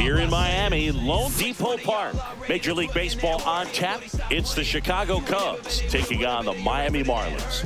Here in Miami, Lone Depot Park. Major League Baseball on tap. It's the Chicago Cubs taking on the Miami Marlins.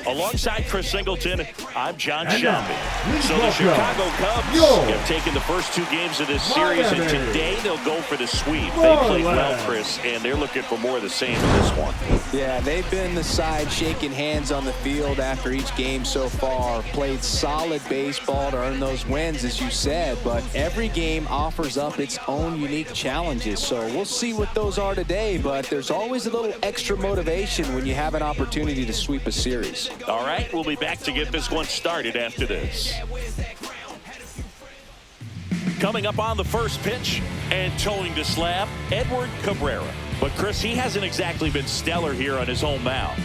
Alongside Chris Singleton, I'm John Shelby. So the Chicago Cubs have taken the first 2 games of this series, and today they'll go for the sweep. They played well, Chris, and they're looking for more of the same in this one. Yeah, they've been the side shaking hands on the field after each game so far. Played solid baseball to earn those wins, as you said, but every game offers up its own unique challenges. So we'll see what those are today, but there's always a little extra motivation when you have an opportunity to sweep a series. All right, we'll be back to get this one started after this. Coming up on the first pitch and towing the slab, Edward Cabrera. But, Chris, he hasn't exactly been stellar here on his home mound.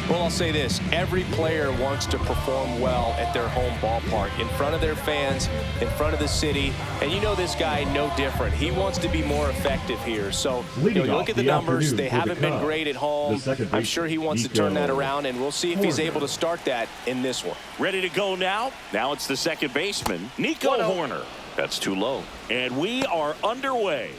Well, I'll say this. Every player wants to perform well at their home ballpark, in front of their fans, in front of the city. And you know this guy no different. He wants to be more effective here. So, you look at the numbers. They haven't been great at home. I'm sure he wants to turn that around, and we'll see if he's able to start that in this one. Ready to go now? Now it's the second baseman, Nico Horner. That's too low. And we are underway.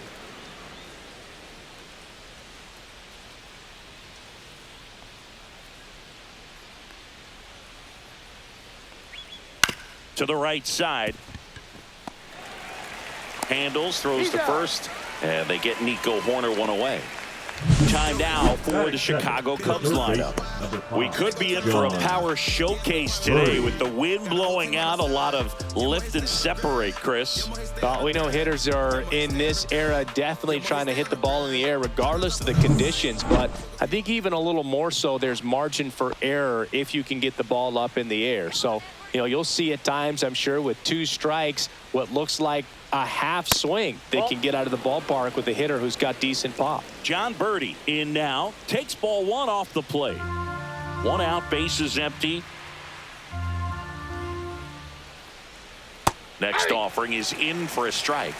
To the right side. Handles, throws to first, and they get Nico Horner one away. Time now for the Chicago Cubs lineup. We could be in for a power showcase today with the wind blowing out, a lot of lift and separate, Chris. We know hitters are in this era definitely trying to hit the ball in the air regardless of the conditions, but I think even a little more so there's margin for error if you can get the ball up in the air. So, you'll see at times, I'm sure, with 2 strikes, what looks like a half swing they can get out of the ballpark with a hitter who's got decent pop. John Birdie in now, takes ball 1 off the plate. 1 out, base is empty. Next offering is in for a strike.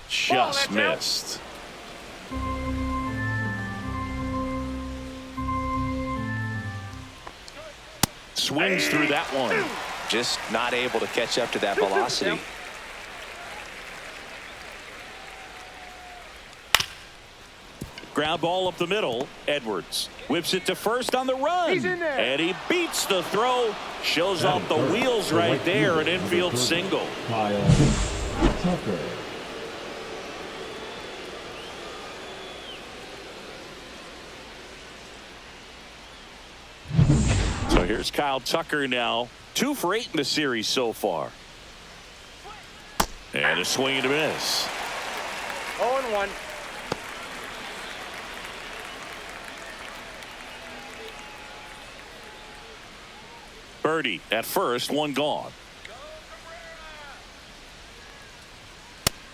Just missed. Swings through that one. Just not able to catch up to that velocity. Ground ball up the middle. Edwards whips it to first on the run. He's in there. And he beats the throw. Shows off the wheels right there. An infield single. So here's Kyle Tucker now. 2 for 8 in the series so far. And a swing and a miss. 0-1. Birdie at first, 1 gone.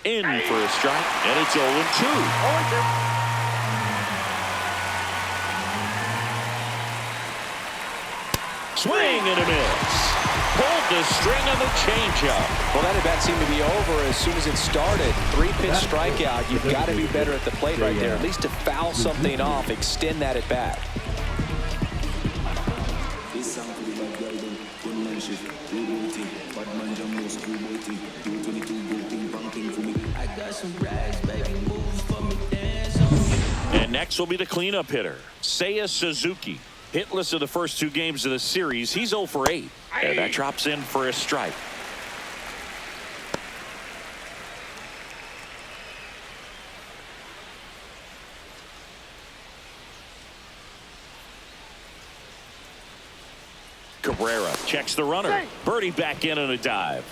In for a strike, and it's 0-2. 0-2. Swing and a miss. Pulled the string on the changeup. Well, that at bat seemed to be over as soon as it started. 3-pitch strikeout. You've got to be better at the plate right there, at least to foul something off, extend that at bat. And next will be the cleanup hitter, Seiya Suzuki. Hitless in the first 2 games of the series. He's 0 for 8. And that drops in for a strike. Cabrera checks the runner. Birdie back in on a dive.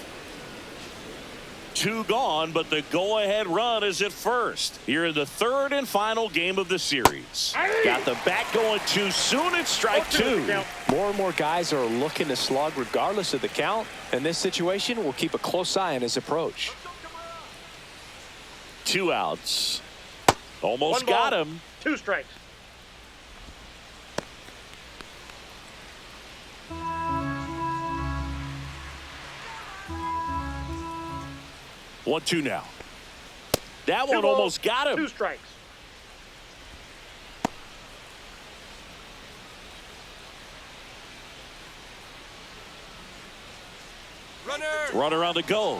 2 gone, but the go-ahead run is at first. Here in the 3rd and final game of the series. Got the bat going too soon. It's strike 2. More and more guys are looking to slug regardless of the count. In this situation, we'll keep a close eye on his approach. 2 outs. Almost got him. 2 strikes. One, 2 now. That one almost got him. 2 strikes. Runner on the go.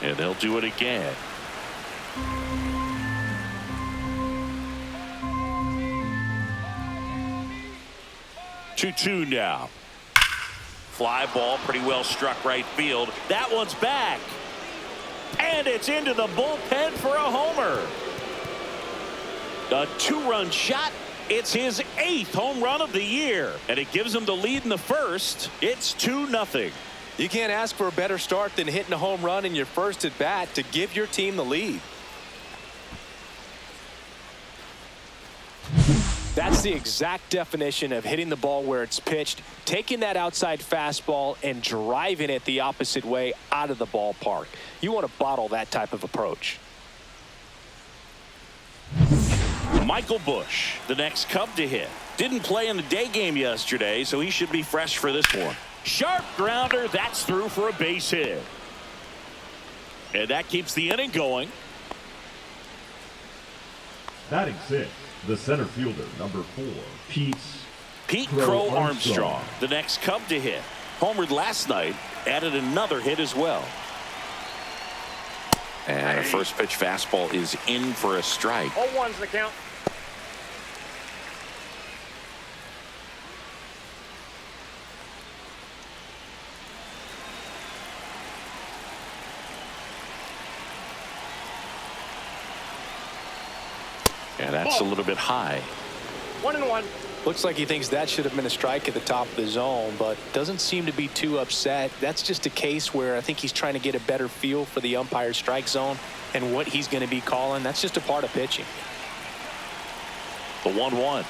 And they'll do it again. Two now. Fly ball pretty well struck right field. That one's back. And it's into the bullpen for a homer. A 2-run shot. It's his 8th home run of the year. And it gives him the lead in the first. It's 2-0. You can't ask for a better start than hitting a home run in your first at bat to give your team the lead. That's the exact definition of hitting the ball where it's pitched, taking that outside fastball and driving it the opposite way out of the ballpark. You want to bottle that type of approach. Michael Busch, the next Cub to hit. Didn't play in the day game yesterday, so he should be fresh for this one. Sharp grounder, that's through for a base hit. And that keeps the inning going. Batting 6, the center fielder, number 4, Pete Crow Armstrong, the next Cub to hit. Homered last night, added another hit as well. And a first pitch fastball is in for a strike. 0-1's the count. And that's a little bit high. 1-1. Looks like he thinks that should have been a strike at the top of the zone, but doesn't seem to be too upset. That's just a case where I think he's trying to get a better feel for the umpire's strike zone and what he's going to be calling. That's just a part of pitching. The 1-1.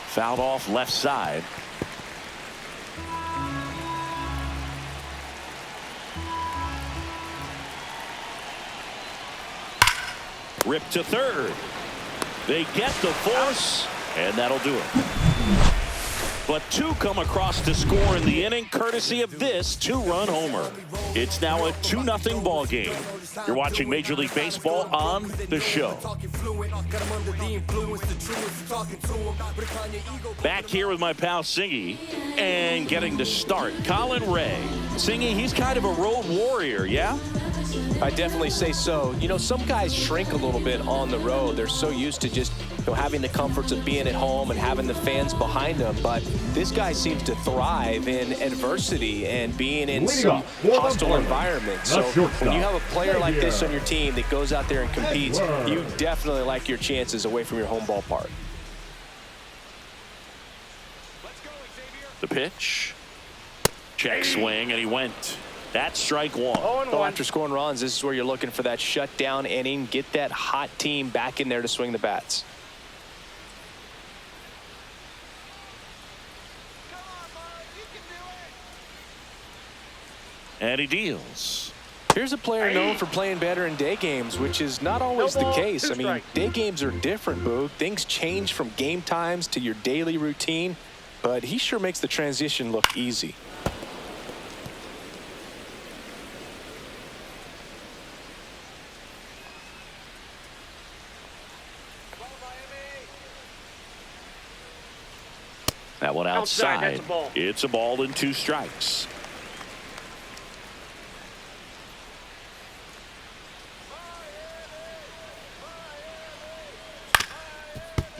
Fouled off left side. Ripped to third. They get the force, and that'll do it. But 2 come across to score in the inning, courtesy of this 2-run homer. It's now a 2-0 ball game. You're watching Major League Baseball on The Show. Back here with my pal Singy, and getting to start, Colin Ray. Singy, he's kind of a road warrior, yeah? I definitely say so. You know, some guys shrink a little bit on the road. They're so used to just having the comforts of being at home and having the fans behind them. But this guy seems to thrive in adversity and being in some hostile environments. So when you have a player like this on your team that goes out there and competes, you definitely like your chances away from your home ballpark. The pitch. Check swing, and he went. That's strike 1. So after scoring runs, this is where you're looking for that shutdown inning. Get that hot team back in there to swing the bats. And he deals. Here's a player known for playing better in day games, which is not always the case. I mean, day games are different, Boog. Things change from game times to your daily routine, but he sure makes the transition look easy. That one outside. That's a ball. It's a ball and 2 strikes.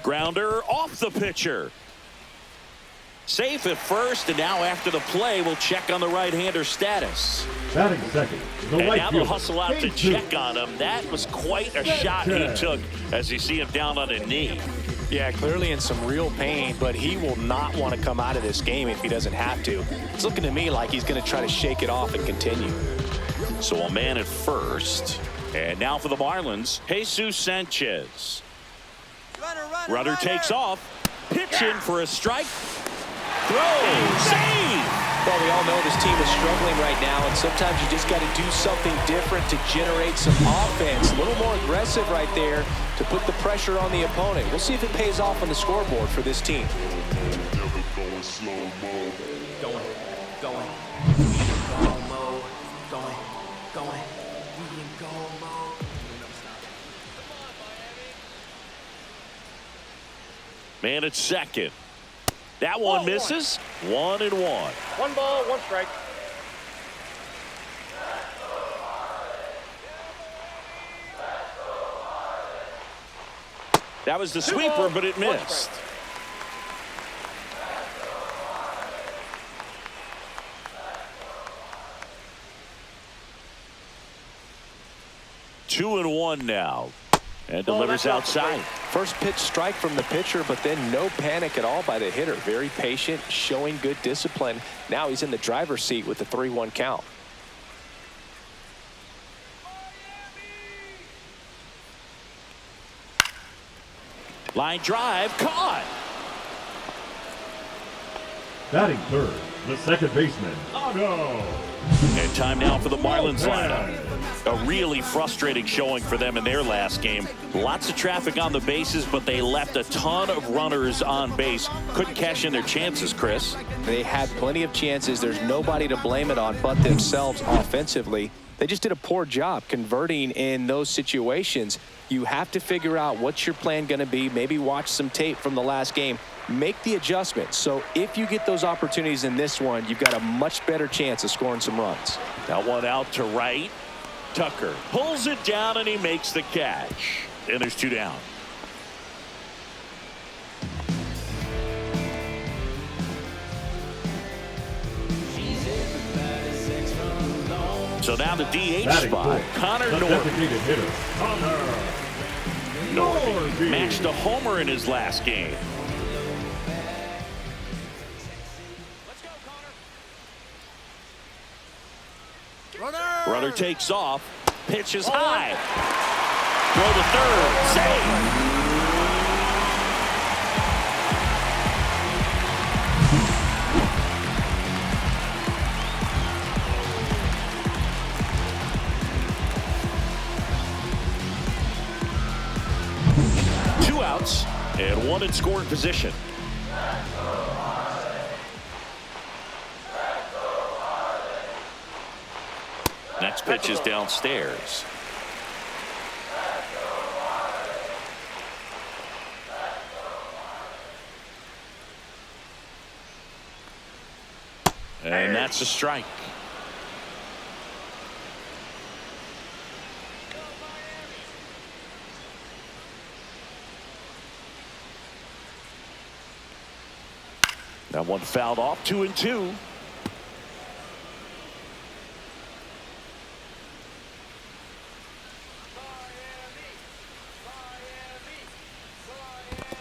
Grounder off the pitcher. Safe at first, and now after the play, we'll check on the right-hander status. Batting second, the And right now they'll fielder, hustle out to check on him. That was quite a shot he took as you see him down on a knee. Yeah, clearly in some real pain, but he will not want to come out of this game if he doesn't have to. It's looking to me like he's going to try to shake it off and continue. So a man at first. And now for the Marlins, Jesus Sanchez. Runner takes off. Pitch in for a strike. Throw. Save. Well, we all know this team is struggling right now, and sometimes you just got to do something different to generate some offense. A little more aggressive right there to put the pressure on the opponent. We'll see if it pays off on the scoreboard for this team. Man at second. That one misses. 1-1. 1 ball, 1 strike. That was the sweeper, but it missed. Two and one now. And delivers outside. First pitch strike from the pitcher, but then no panic at all by the hitter. Very patient, showing good discipline. Now he's in the driver's seat with the 3-1 count. Line drive, caught. Batting third, the second baseman, Otto. And time now for the Marlins lineup. A really frustrating showing for them in their last game. Lots of traffic on the bases, but they left a ton of runners on base. Couldn't cash in their chances, Chris. They had plenty of chances. There's nobody to blame it on but themselves offensively. They just did a poor job converting in those situations. You have to figure out what's your plan going to be. Maybe watch some tape from the last game. Make the adjustments. So if you get those opportunities in this one, you've got a much better chance of scoring some runs. That one out to right. Tucker pulls it down and he makes the catch. And there's two down. So now the DH spot. Connor Norby. Norby matched a homer in his last game. Runner takes off. Pitch is high. Throw to third. Save. Two outs and one in scoring position. Next pitch is downstairs. And that's a strike. That one fouled off. 2-2.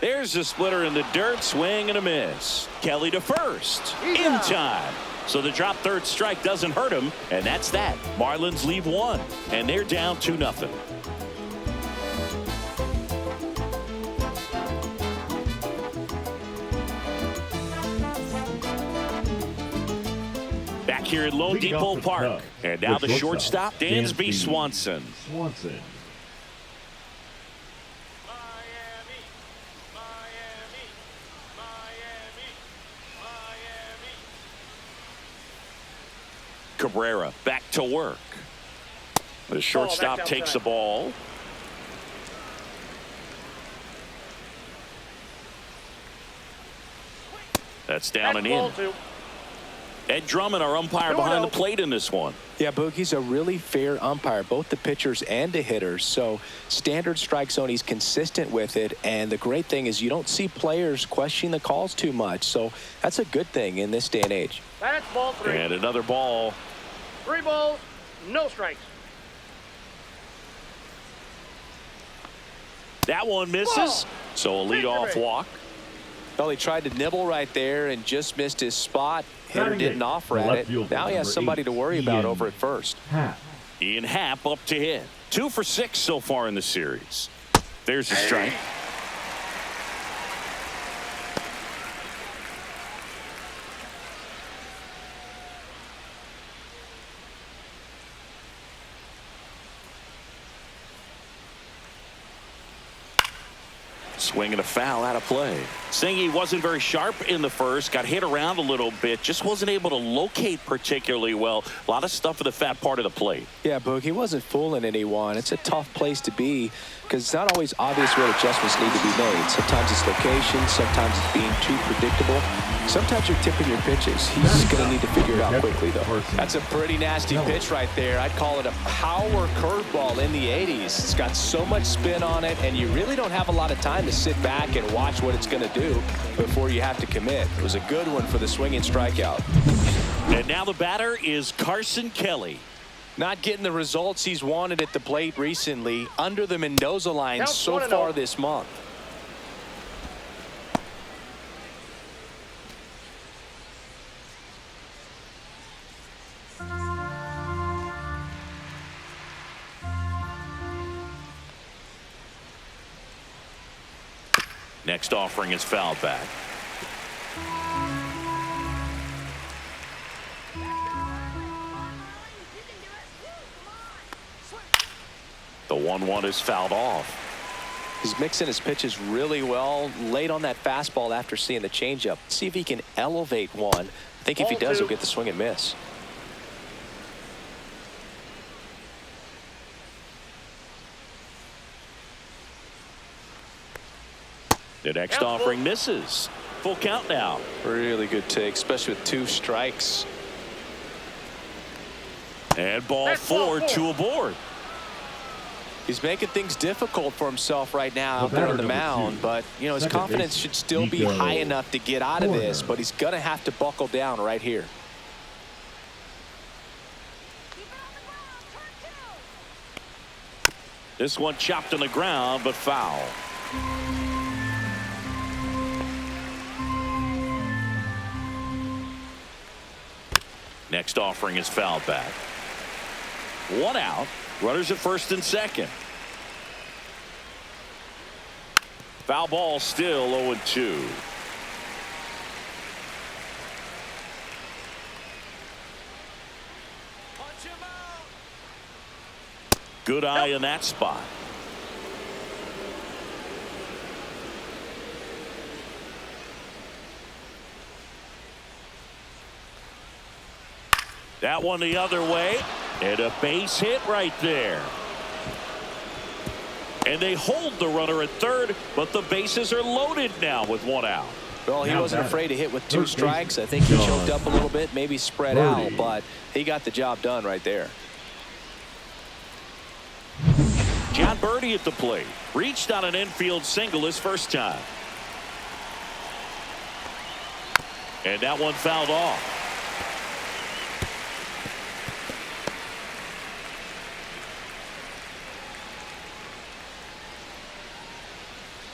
There's a splitter in the dirt. Swing and a miss. Kelly to first. In time. So the drop third strike doesn't hurt him. And that's that. Marlins leave one. And they're down 2-0. Back here at Lone Depot Park. And now the shortstop, Dansby Swanson. Cabrera back to work. The shortstop takes the ball. That's down and in. Ed Drummond, our umpire behind the plate in this one. Yeah, Boog, he's a really fair umpire, both the pitchers and the hitters. So standard strike zone, he's consistent with it. And the great thing is you don't see players questioning the calls too much. So that's a good thing in this day and age. That's ball 3. And another ball. 3 balls, no strikes. That one misses. So a leadoff walk. Well, he tried to nibble right there and just missed his spot. Hitter didn't offer at it. Now he has somebody to worry about over at first. Ian Happ up to hit. 2 for 6 so far in the series. There's a strike. Swing and a foul out of play. Singy wasn't very sharp in the first, got hit around a little bit, just wasn't able to locate particularly well. A lot of stuff for the fat part of the plate. Yeah, Boog, he wasn't fooling anyone. It's a tough place to be because it's not always obvious what adjustments need to be made. Sometimes it's location, sometimes it's being too predictable. Sometimes you're tipping your pitches. He's going to need to figure it out quickly, though. That's a pretty nasty pitch right there. I'd call it a power curveball in the 80s. It's got so much spin on it, and you really don't have a lot of time to sit back and watch what it's going to do before you have to commit. It was a good one for the swinging strikeout. And now the batter is Carson Kelly. Not getting the results he's wanted at the plate recently, under the Mendoza line so far this month. Next offering is fouled back. The 1-1 is fouled off. He's mixing his pitches really well, late on that fastball after seeing the changeup. See if he can elevate one. I think if he does, he'll get the swing and miss. The next offering misses. Full count now. Really good take, especially with 2 strikes. And ball 4, 2 aboard. He's making things difficult for himself right now out there on the mound, but you know his confidence should still be high enough to get out of this, but he's gonna have to buckle down right here. This one chopped on the ground, but foul. Next offering is fouled back. 1 out. Runners at first and second. Foul ball, still 0-2. Good eye in that spot. That one the other way, and a base hit right there. And they hold the runner at third, but the bases are loaded now with 1 out. Well, he wasn't afraid to hit with 2 strikes. I think he choked up a little bit, maybe spread out, but he got the job done right there. John Birdie at the plate. Reached on an infield single his first time. And that one fouled off.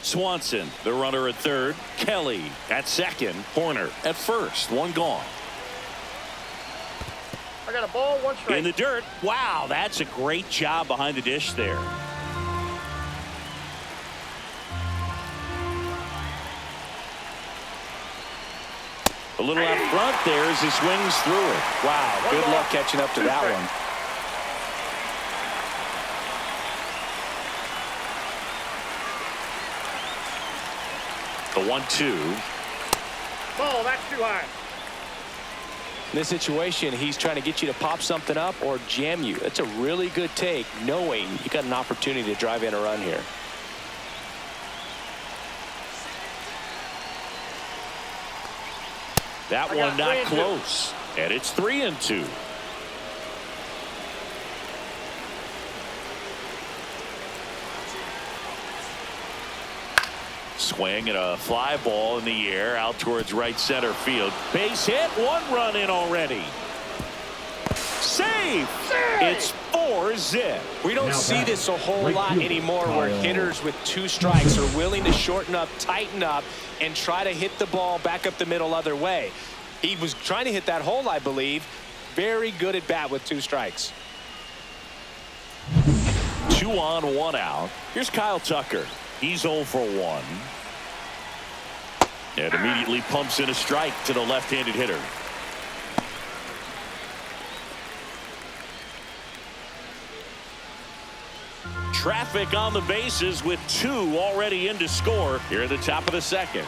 Swanson, the runner at third. Kelly at second. Horner at first. 1 gone. I got a ball, 1 strike. In the dirt. Wow, that's a great job behind the dish there. A little out front there as he swings through it. Wow, good luck catching up to that one. The 1-2. Ball, that's too high. In this situation, he's trying to get you to pop something up or jam you. That's a really good take, knowing you got an opportunity to drive in a run here. That one not close. And it's 3-2. Swing and a fly ball in the air out towards right center field. Base hit, 1 run in already. Save! It's 4-zip. We don't see this a whole lot anymore where hitters with 2 strikes are willing to shorten up, tighten up, and try to hit the ball back up the middle other way. He was trying to hit that hole, I believe. Very good at bat with 2 strikes. 2 on, 1 out. Here's Kyle Tucker. He's 0 for 1. And immediately pumps in a strike to the left-handed hitter. Traffic on the bases with 2 already in to score here at the top of the second.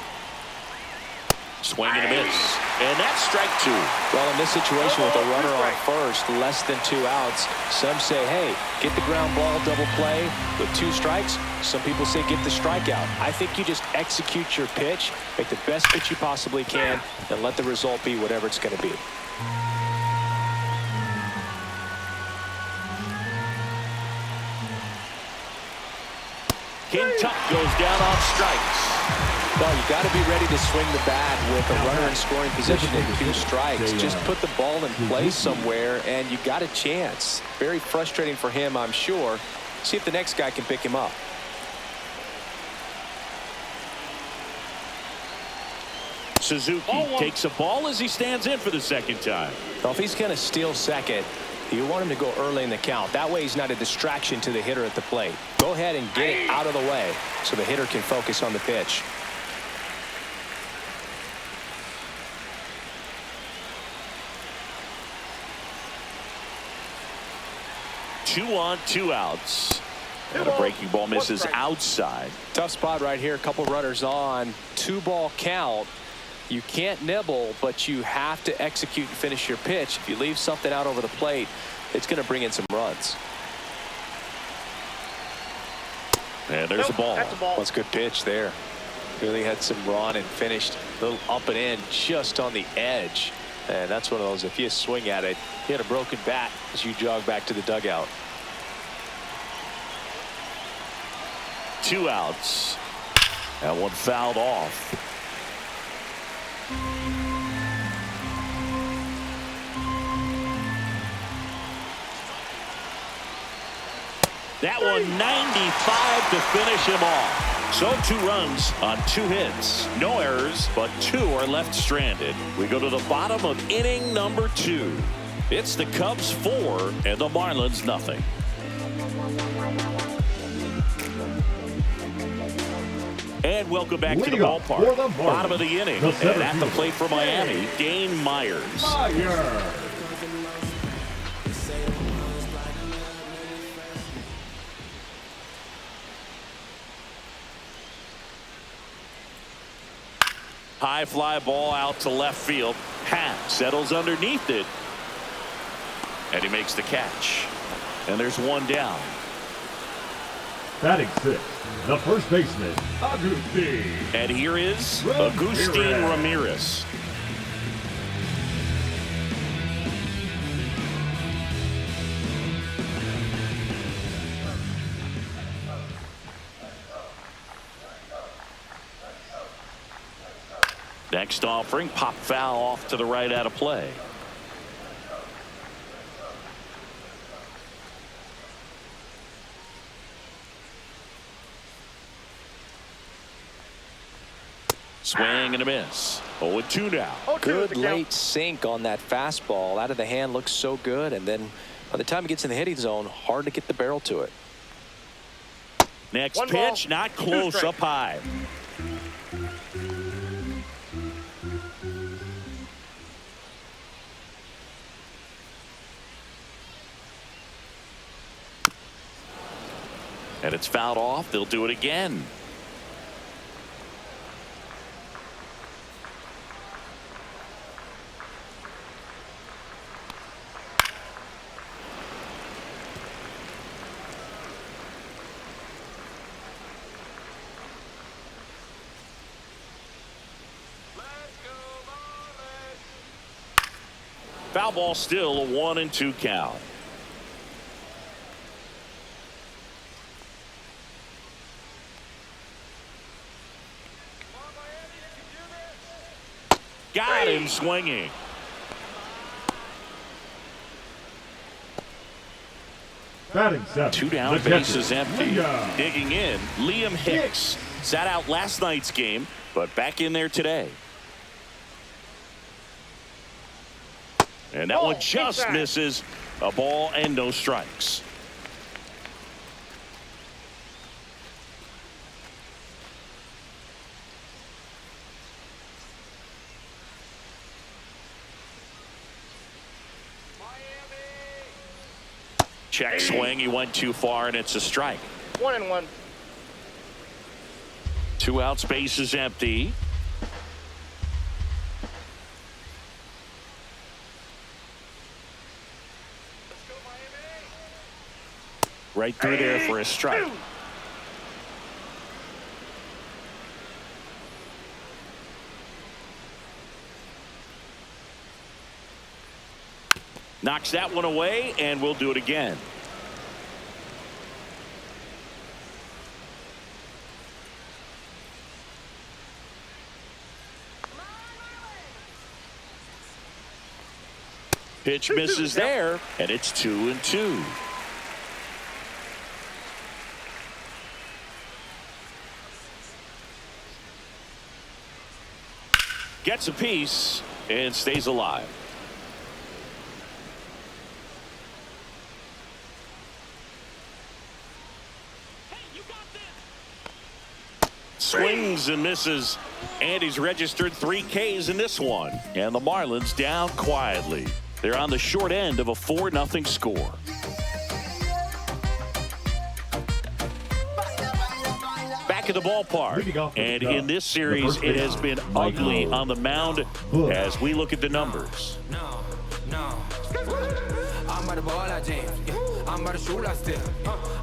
Swing and a miss. And that's strike 2. Well, in this situation with a runner on first, less than 2 outs, some say, hey, get the ground ball, double play with 2 strikes. Some people say get the strikeout. I think you just execute your pitch, make the best pitch you possibly can, and let the result be whatever it's going to be. In tough, goes down on strikes. Well, you got to be ready to swing the bat with a runner in scoring position and 2 strikes. Just put the ball in play somewhere, and you got a chance. Very frustrating for him, I'm sure. See if the next guy can pick him up. Suzuki takes a ball as he stands in for the second time. Well, if he's going to steal second, you want him to go early in the count. That way he's not a distraction to the hitter at the plate. Go ahead and get it out of the way so the hitter can focus on the pitch. Two on, 2 outs. And a breaking ball misses outside. Tough spot right here. A couple runners on. 2-ball count. You can't nibble, but you have to execute and finish your pitch. If you leave something out over the plate, it's going to bring in some runs. And there's a ball. That's a ball. That's a good pitch there. Really had some run and finished a little up and in just on the edge. And that's one of those, if you swing at it, you hit a broken bat as you jog back to the dugout. 2 outs. That one fouled off. That one 95 to finish him off. So 2 runs on 2 hits. No errors, but 2 are left stranded. We go to the bottom of inning number 2. It's the Cubs 4 and the Marlins nothing. And welcome back to the ballpark. Bottom of the inning. And at the plate for Miami, Dane Myers. High fly ball out to left field. Hat settles underneath it. And he makes the catch. And there's 1 down. Batting 6th, the first baseman, Agustin. And here is Agustin Ramirez. Next offering, pop foul off to the right out of play. Swing and a miss. 0-2 now. Good late sink on that fastball. Out of the hand, looks so good. And then by the time it gets in the hitting zone, hard to get the barrel to it. Next pitch, not close, up high. And it's fouled off. They'll do it again. Foul ball, still a 1-2 count. Got him swinging. Batting 7th. 2 down, bases empty. Digging in, Liam Hicks. Sat out last night's game, but back in there today. And that one just misses. A ball and no strikes. Check swing. He went too far, and it's a strike. 1-1. 2 outs, bases empty. Right through there for a strike. Knocks that one away, and we'll do it again. Pitch misses there, and it's 2-2. Gets a piece and stays alive. Swings and misses, and he's registered 3 Ks in this one. And the Marlins down quietly. They're on the short end of a 4-0 score. Back at the ballpark, and in this series it has been ugly on the mound as we look at the numbers. I'm about to ball like James. I'm about to shoot like Steph.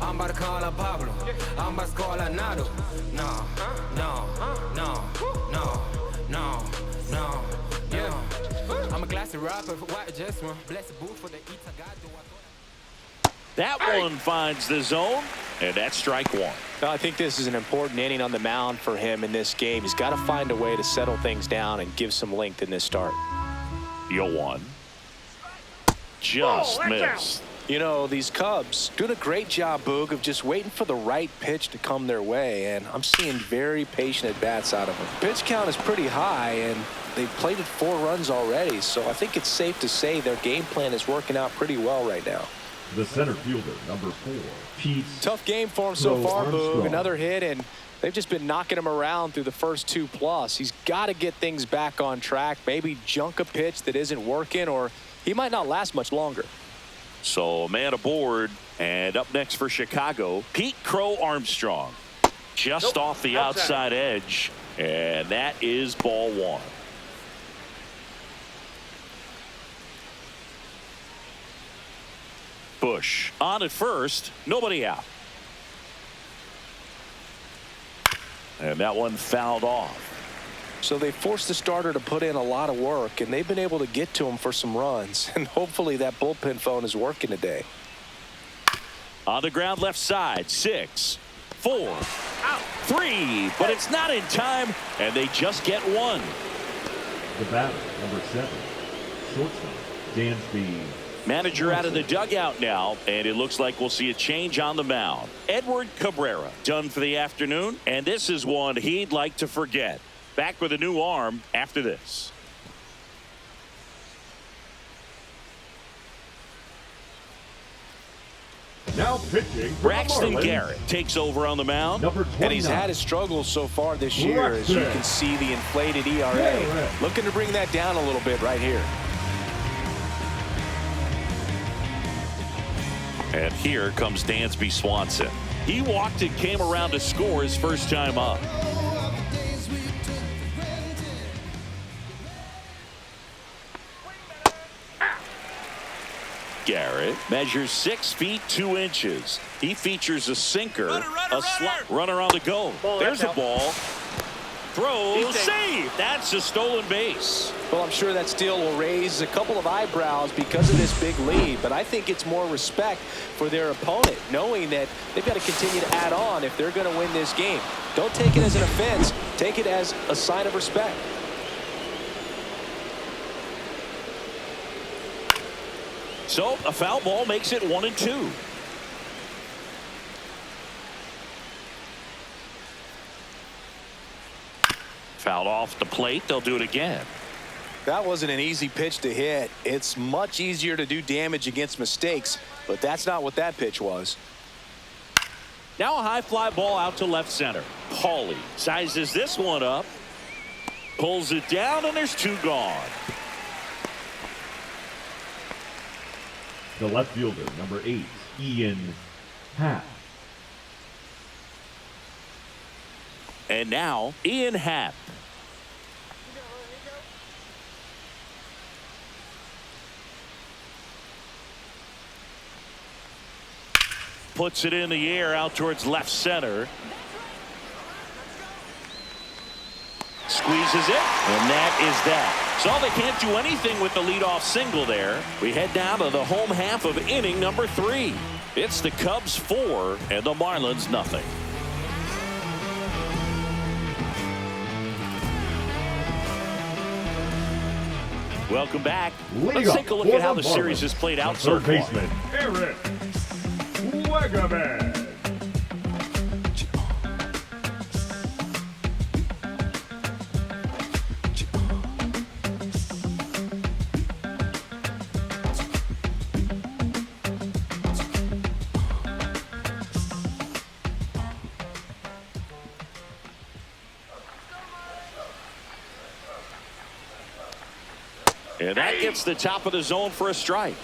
I'm about to call like Pablo. I'm about to score like Nado. No. Yeah. I'm a classy rapper. White just one. Bless the boot for the eats I got. That one finds the zone, and that's strike one. I think this is an important inning on the mound for him in this game. He's got to find a way to settle things down and give some length in this start. 0-1. Just missed. You know, these Cubs doing a great job, Boog, of just waiting for the right pitch to come their way, and I'm seeing very patient at-bats out of them. Pitch count is pretty high, and they've played it 4 runs already, so I think it's safe to say their game plan is working out pretty well right now. The center fielder, number 4, Pete. Tough game for him so far, Boog. Armstrong. Another hit, and they've just been knocking him around through the first 2+. He's got to get things back on track, maybe junk a pitch that isn't working, or he might not last much longer. So a man aboard, and up next for Chicago, Pete Crow Armstrong. Just off the outside edge, and that is ball 1. Bush on at first, nobody out. And that one fouled off. So they forced the starter to put in a lot of work, and they've been able to get to him for some runs. And hopefully that bullpen phone is working today. On the ground left side, 6, 4, 3, but it's not in time, and they just get 1. The batter, number 7, shortstop, Dansby. Manager out of the dugout now, and it looks like we'll see a change on the mound. Edward Cabrera done for the afternoon, and this is one he'd like to forget. Back with a new arm after this. Now pitching for Braxton the Marlins, Garrett takes over on the mound. number 29. And he's had his struggles so far this year, as you can see the inflated ERA. Looking to bring that down a little bit right here. And here comes Dansby Swanson. He walked and came around to score his first time up. Garrett measures 6 feet 2 inches. He features a sinker, a slot runner on the go. There's a ball. Throw, save. That's a stolen base. Well, I'm sure that steal will raise a couple of eyebrows because of this big lead, but I think it's more respect for their opponent, knowing that they've got to continue to add on if they're going to win this game. Don't take it as an offense. Take it as a sign of respect. So a foul ball makes it 1-2. Fouled off the plate. They'll do it again. That wasn't an easy pitch to hit. It's much easier to do damage against mistakes, but that's not what that pitch was. Now a high fly ball out to left center. Paulie sizes this one up, pulls it down, and there's 2 gone. The left fielder, number 8, Ian Happ. And now Ian Happ. Puts it in the air out towards left center. Squeezes it, and that is that. So they can't do anything with the leadoff single there. We head down to the home half of inning number 3. It's the Cubs 4 and the Marlins nothing. Welcome back. Lead Let's up take a look for at how the Marlins, series has played out so third far. baseman, Eric Wegeman. And that gets the top of the zone for a strike.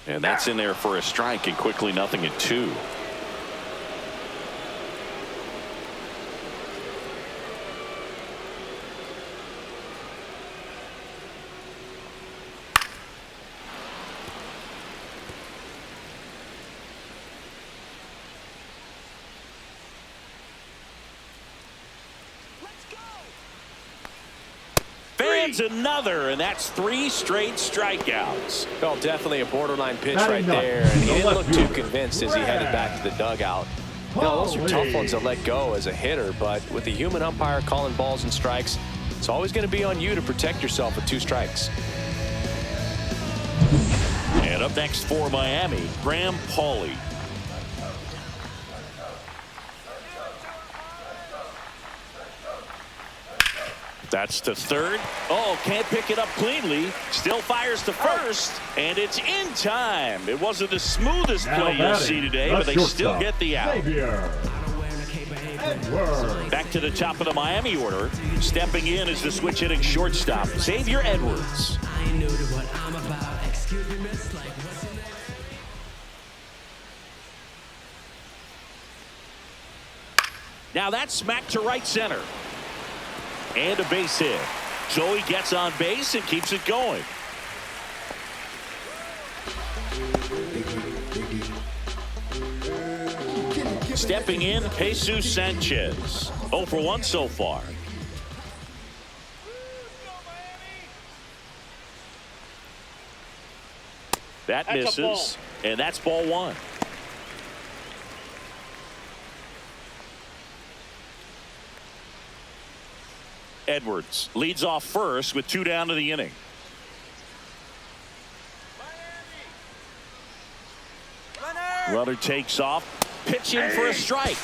And that's in there for a strike, and quickly 0-2. Fans another, and that's 3 straight strikeouts. Well, definitely a borderline pitch Batting right ninth, there. And he the didn't left look too fielder, convinced as he headed back to the dugout. You know, those are tough ones to let go as a hitter, but with the human umpire calling balls and strikes, it's always going to be on you to protect yourself with 2 strikes. And up next for Miami, Graham Pauley. That's to third. Oh, can't pick it up cleanly. Still fires to first, and it's in time. It wasn't the smoothest Now play you'll batting, see today, the but they still shortstop, get the out. Xavier Edwards. Back to the top of the Miami order. Stepping in is the switch hitting shortstop, Xavier Edwards. Now that's smacked to right center. And a base hit. So he gets on base and keeps it going. Stepping in, Jesus Sanchez. 0 for 1 so far. That That's a ball. misses, and that's ball 1. Edwards leads off first with 2 down to the inning. Runner takes off, pitching for a strike.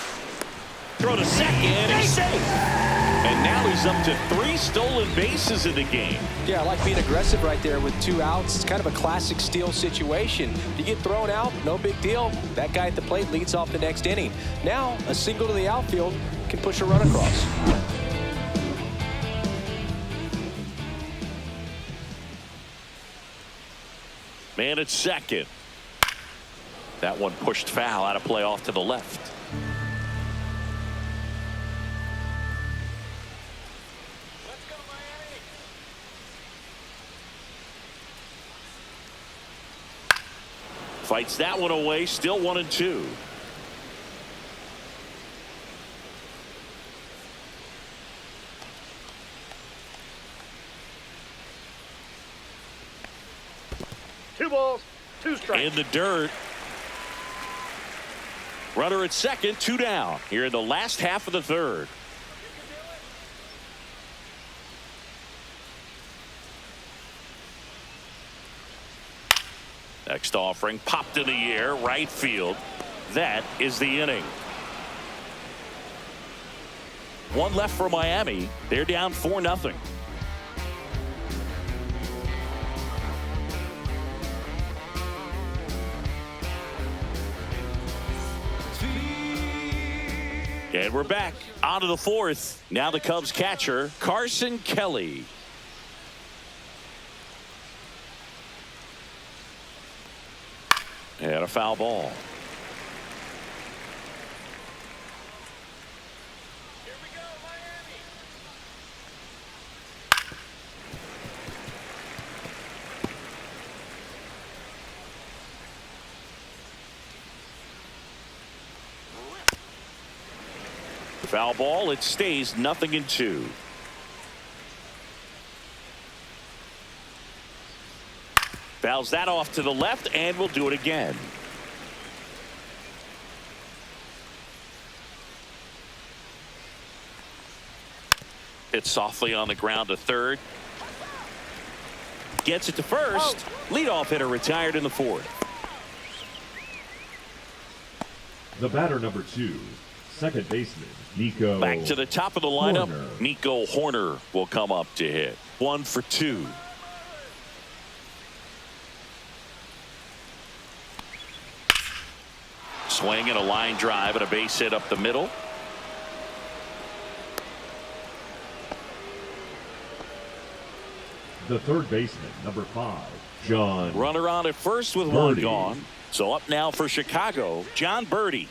Throw to second, he's safe. And now he's up to 3 stolen bases in the game. Yeah, I like being aggressive right there with 2 outs. It's kind of a classic steal situation. You get thrown out, no big deal. That guy at the plate leads off the next inning. Now, a single to the outfield can push a run across. Man at second. That one pushed foul, out of play off to the left. Fights that one away, still 1-2. Two balls, 2 strikes. In the dirt. Runner at second, 2 down here in the last half of the third. Next offering popped in the air, right field. That is the inning. 1 left for Miami. They're down 4-0. And we're back on to the 4th. Now the Cubs catcher, Carson Kelly. And a foul ball. Here we go, Miami. Foul ball. It stays 0-2. Fouls that off to the left, and we'll do it again. It's softly on the ground to third. Gets it to first. Leadoff hitter retired in the fourth. The batter number 2, second baseman, Nico. Back to the top of the lineup. Horner. Nico Horner will come up to hit. 1 for 2. Swing and a line drive and a base hit up the middle. The third baseman, number 5, John. Runner on at first with one Birdie. gone. So up now for Chicago, John Birdie.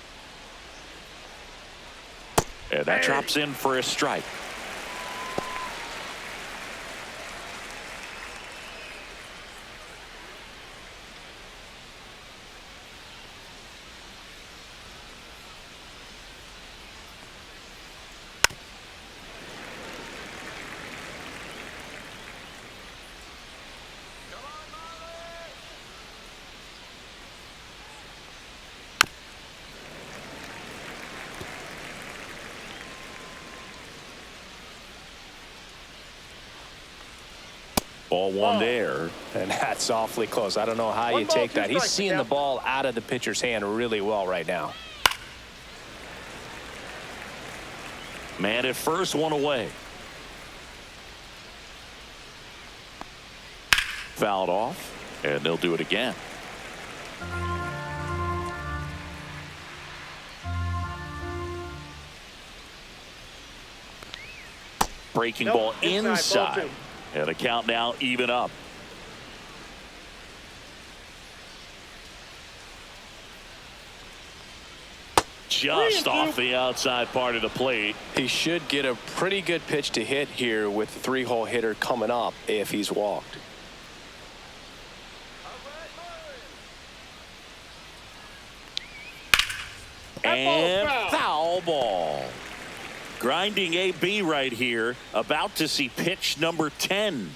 And that drops in for a strike. Ball one there. And that's awfully close. I don't know how you take that. He's seeing the ball out of the pitcher's hand really well right now. Man at first, one away. Fouled off, and they'll do it again. Breaking ball inside. And the count now even up. Just off the outside part of the plate. He should get a pretty good pitch to hit here with the 3-hole hitter coming up if he's walked. And foul ball. Grinding AB right here. About to see pitch number 10.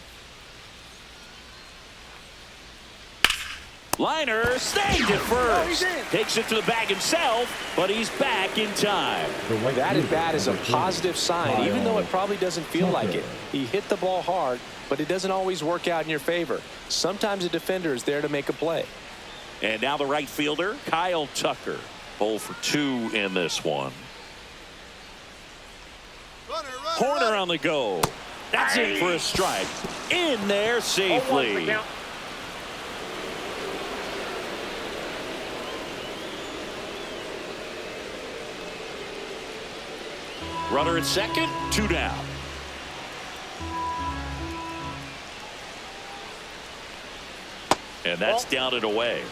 Liner stayed at first. Takes it to the bag himself, but he's back in time. That at bat is a positive sign, even though it probably doesn't feel like it. He hit the ball hard, but it doesn't always work out in your favor. Sometimes a defender is there to make a play. And now the right fielder, Kyle Tucker. 0 for 2 in this one. Horner on the go. That's in for a strike. In there safely. Runner at second, 2 down. And that's down and away.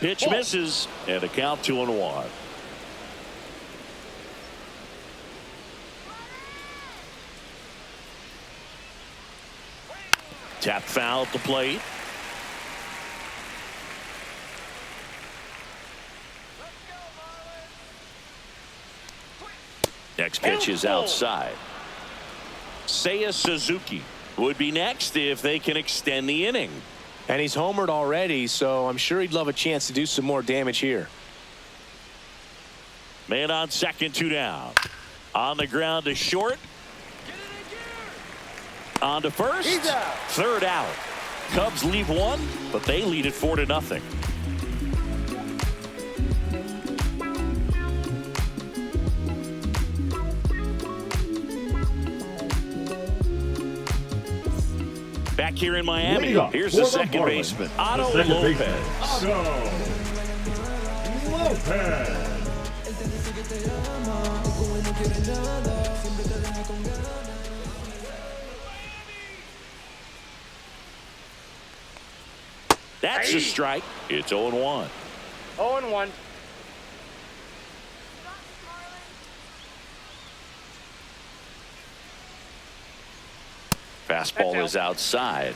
Pitch misses, and the count 2-1. Tap foul at the plate. Next pitch is outside. Seiya Suzuki would be next if they can extend the inning. And he's homered already, so I'm sure he'd love a chance to do some more damage here. Man on second, 2 down. On the ground to short. On to first. Third out. Cubs leave one, but they lead it 4-0. Back here in Miami, here's the second baseman, Otto Lopez. Otto Lopez. That's a strike. It's 0-1. 0-1. Fastball is outside.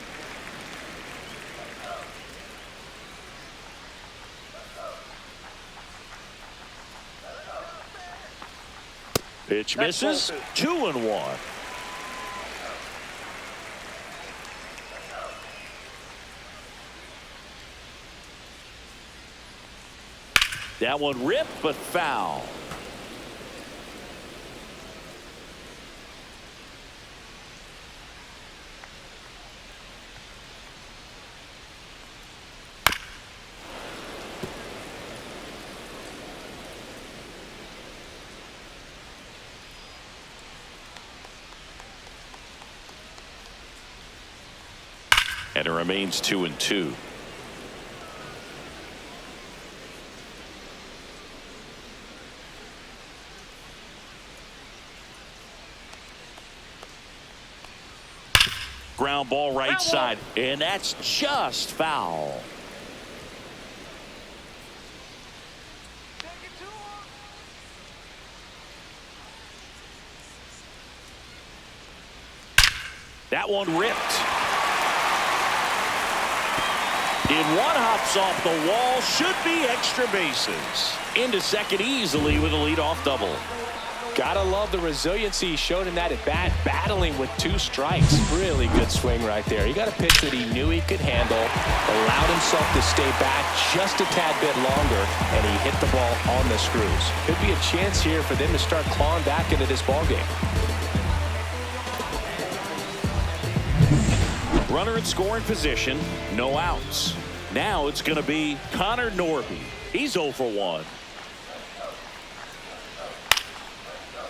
Pitch misses. 2-1. That one ripped, but foul. And it remains 2-2. Ground ball right side, and that's just foul. That one ripped. In one hops off the wall, should be extra bases. Into second easily with a leadoff double. Gotta love the resiliency he showed in that at bat, battling with 2 strikes. Really good swing right there. He got a pitch that he knew he could handle, allowed himself to stay back just a tad bit longer, and he hit the ball on the screws. Could be a chance here for them to start clawing back into this ballgame. Runner in scoring position, no outs. Now it's going to be Connor Norby. He's 0 for 1.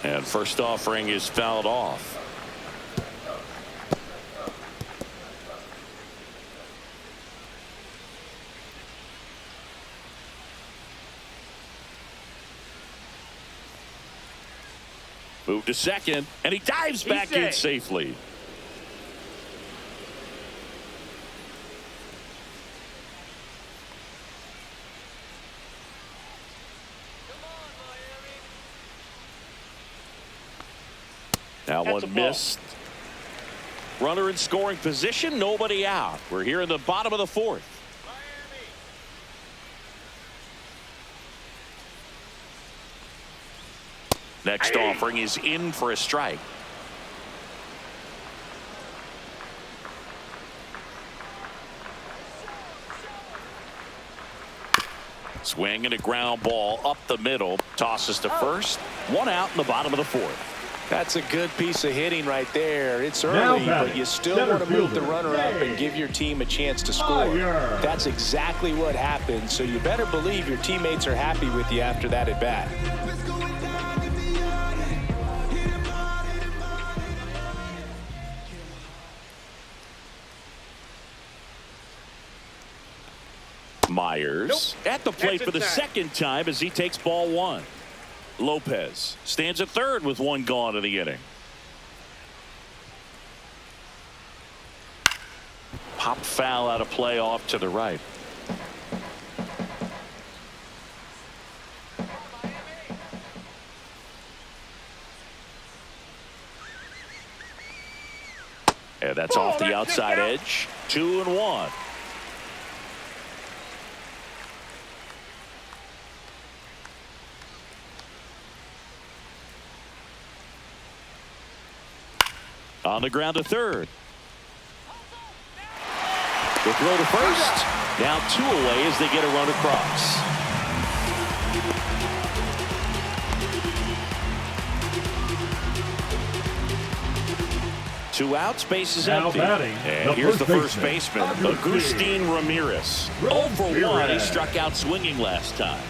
And first offering is fouled off. Move to second, and he dives back in safely. That one missed. Runner in scoring position, nobody out. We're here in the bottom of the 4th. Next offering is in for a strike. Swing and a ground ball up the middle. Tosses to first. 1 out in the bottom of the 4th. That's a good piece of hitting right there. It's early, but you still want to move the runner up and give your team a chance to score. That's exactly what happened, so you better believe your teammates are happy with you after that at bat. Myers at the plate for the second time as he takes ball 1. Lopez stands at third with 1 gone in the inning. Pop foul out of play off to the right. And that's off the outside edge. 2-1. On the ground to third. The throw to first. Now 2 away as they get a run across. Two outs, base is empty. And here's the first baseman, Agustin Ramirez. 0 for 1. He struck out swinging last time.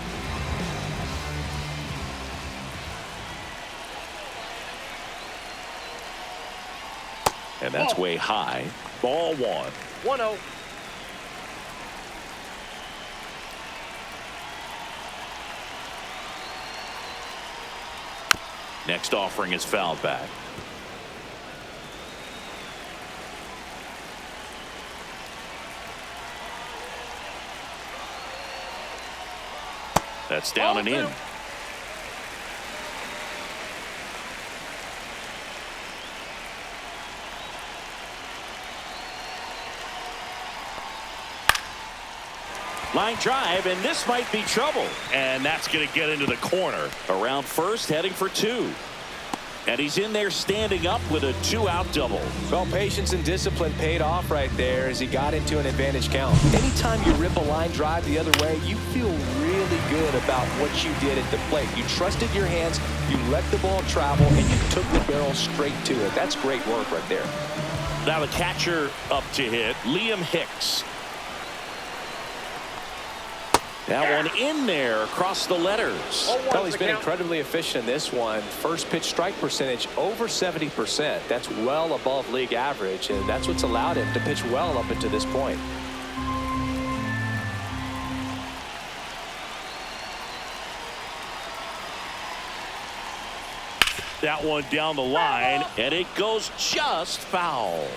And that's way high. Ball 1. 1-0. Next offering is fouled back. That's down and in. Line drive, and this might be trouble. And that's going to get into the corner. Around first, heading for 2. And he's in there standing up with a 2-out double. Well, patience and discipline paid off right there as he got into an advantage count. Anytime you rip a line drive the other way, you feel really good about what you did at the plate. You trusted your hands, you let the ball travel, and you took the barrel straight to it. That's great work right there. Now the catcher up to hit, Liam Hicks. That one in there across the letters. Well, he's been incredibly efficient in this one. First pitch strike percentage over 70%. That's well above league average, and that's what's allowed him to pitch well up until this point. That one down the line, and it goes just foul.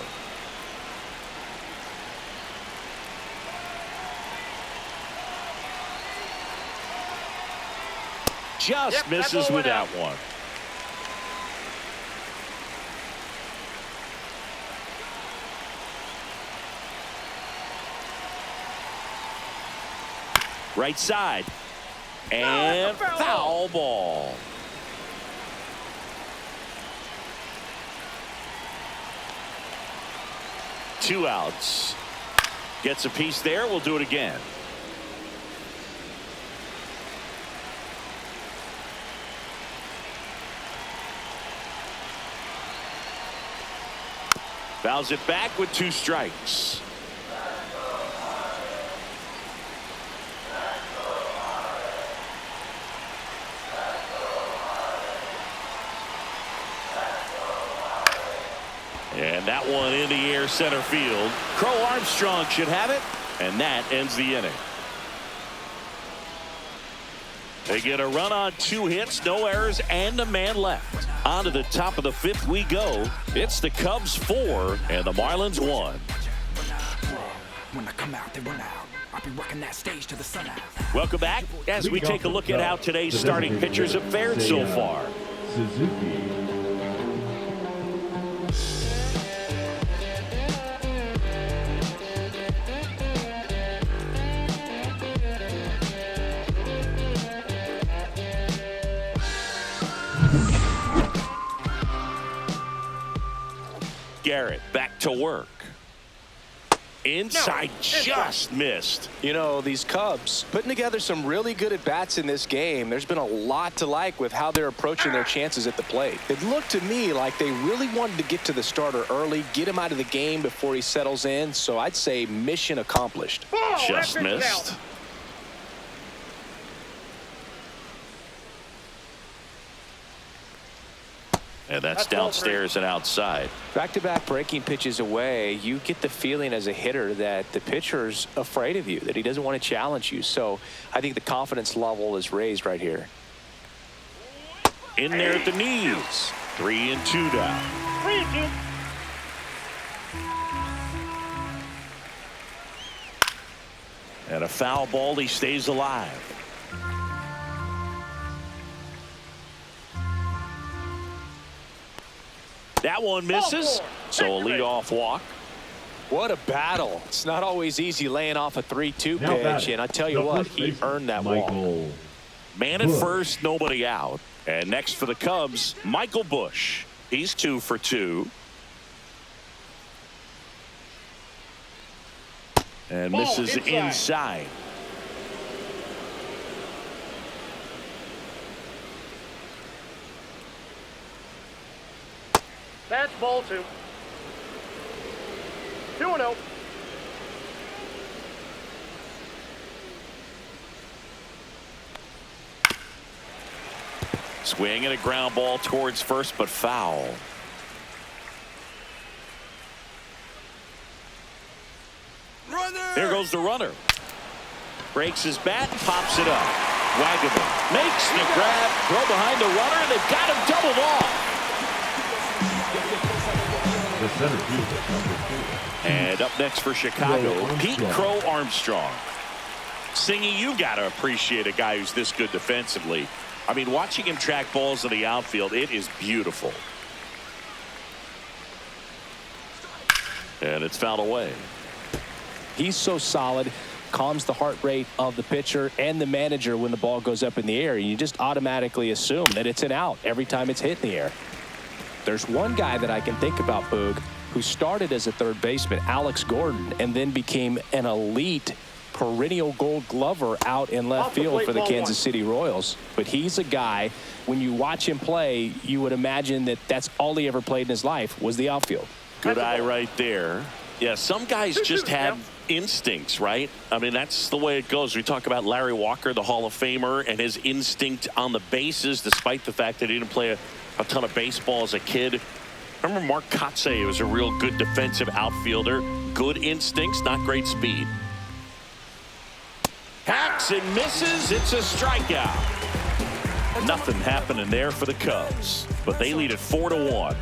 Just misses with that one. Right side. And foul ball. Two outs. Gets a piece there. We'll do it again. Fouls it back with 2 strikes. And that one in the air center field. Crow Armstrong should have it, and that ends the inning. They get a run on 2 hits, no errors, and a man left. On to the top of the 5th we go. It's the Cubs 4 and the Marlins 1. When I come out, they run out. I'll be working that stage to the sun out. Welcome back as we take a look at how today's starting pitchers have fared so far. Suzuki. Garrett back to work. Inside, just missed. You know, these Cubs putting together some really good at-bats in this game. There's been a lot to like with how they're approaching their chances at the plate. It looked to me like they really wanted to get to the starter early, get him out of the game before he settles in. So I'd say mission accomplished. Just missed. And that's downstairs and outside. Back-to-back breaking pitches away, you get the feeling as a hitter that the pitcher's afraid of you, that he doesn't want to challenge you. So I think the confidence level is raised right here. In there at the knees. 3-2 down. 3-2. And a foul ball, he stays alive. That one misses, so a leadoff walk. What a battle. It's not always easy laying off a 3-2 pitch, and I tell you what, he earned that walk. Man at first, nobody out. And next for the Cubs, Michael Busch. He's 2 for 2. And misses inside. That's ball 2. 2-0. Swing and a ground ball towards first, but foul. There goes the runner. Breaks his bat, pops it up. Wagaman makes the grab, throw behind the runner, and they've got him doubled off. The center fielder, And up next for Chicago, Pete Crow Armstrong. Singy, you got to appreciate a guy who's this good defensively. I mean, watching him track balls in the outfield, it is beautiful. And it's fouled away. He's so solid, calms the heart rate of the pitcher and the manager when the ball goes up in the air. You just automatically assume that it's an out every time it's hit in the air. There's one guy that I can think about, Boog, who started as a third baseman, Alex Gordon, and then became an elite perennial gold glover out in left field for the Kansas City Royals. But he's a guy, when you watch him play, you would imagine that that's all he ever played in his life was the outfield. Good eye right there. Yeah, some guys just have instincts, right? I mean, that's the way it goes. We talk about Larry Walker, the Hall of Famer, and his instinct on the bases, despite the fact that he didn't play a ton of baseball as a kid. Remember Mark Kotsay was a real good defensive outfielder. Good instincts, not great speed. Hacks and misses. It's a strikeout. Nothing happening there for the Cubs, but they lead it 4-1.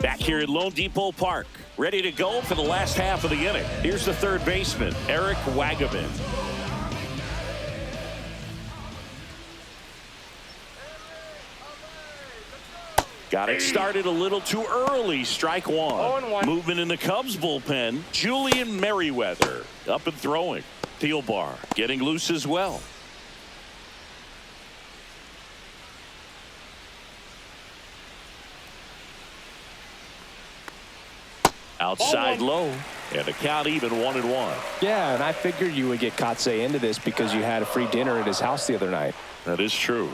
Back here at Lone Depot Park, ready to go for the last half of the inning. Here's the third baseman, Eric Wagaman. Got it started a little too early. Strike one. Movement in the Cubs bullpen. Julian Merriweather up and throwing. Thielbar getting loose as well. Outside low, and the count even 1-1. Yeah, and I figured you would get Kotsay into this because you had a free dinner at his house the other night. That is true.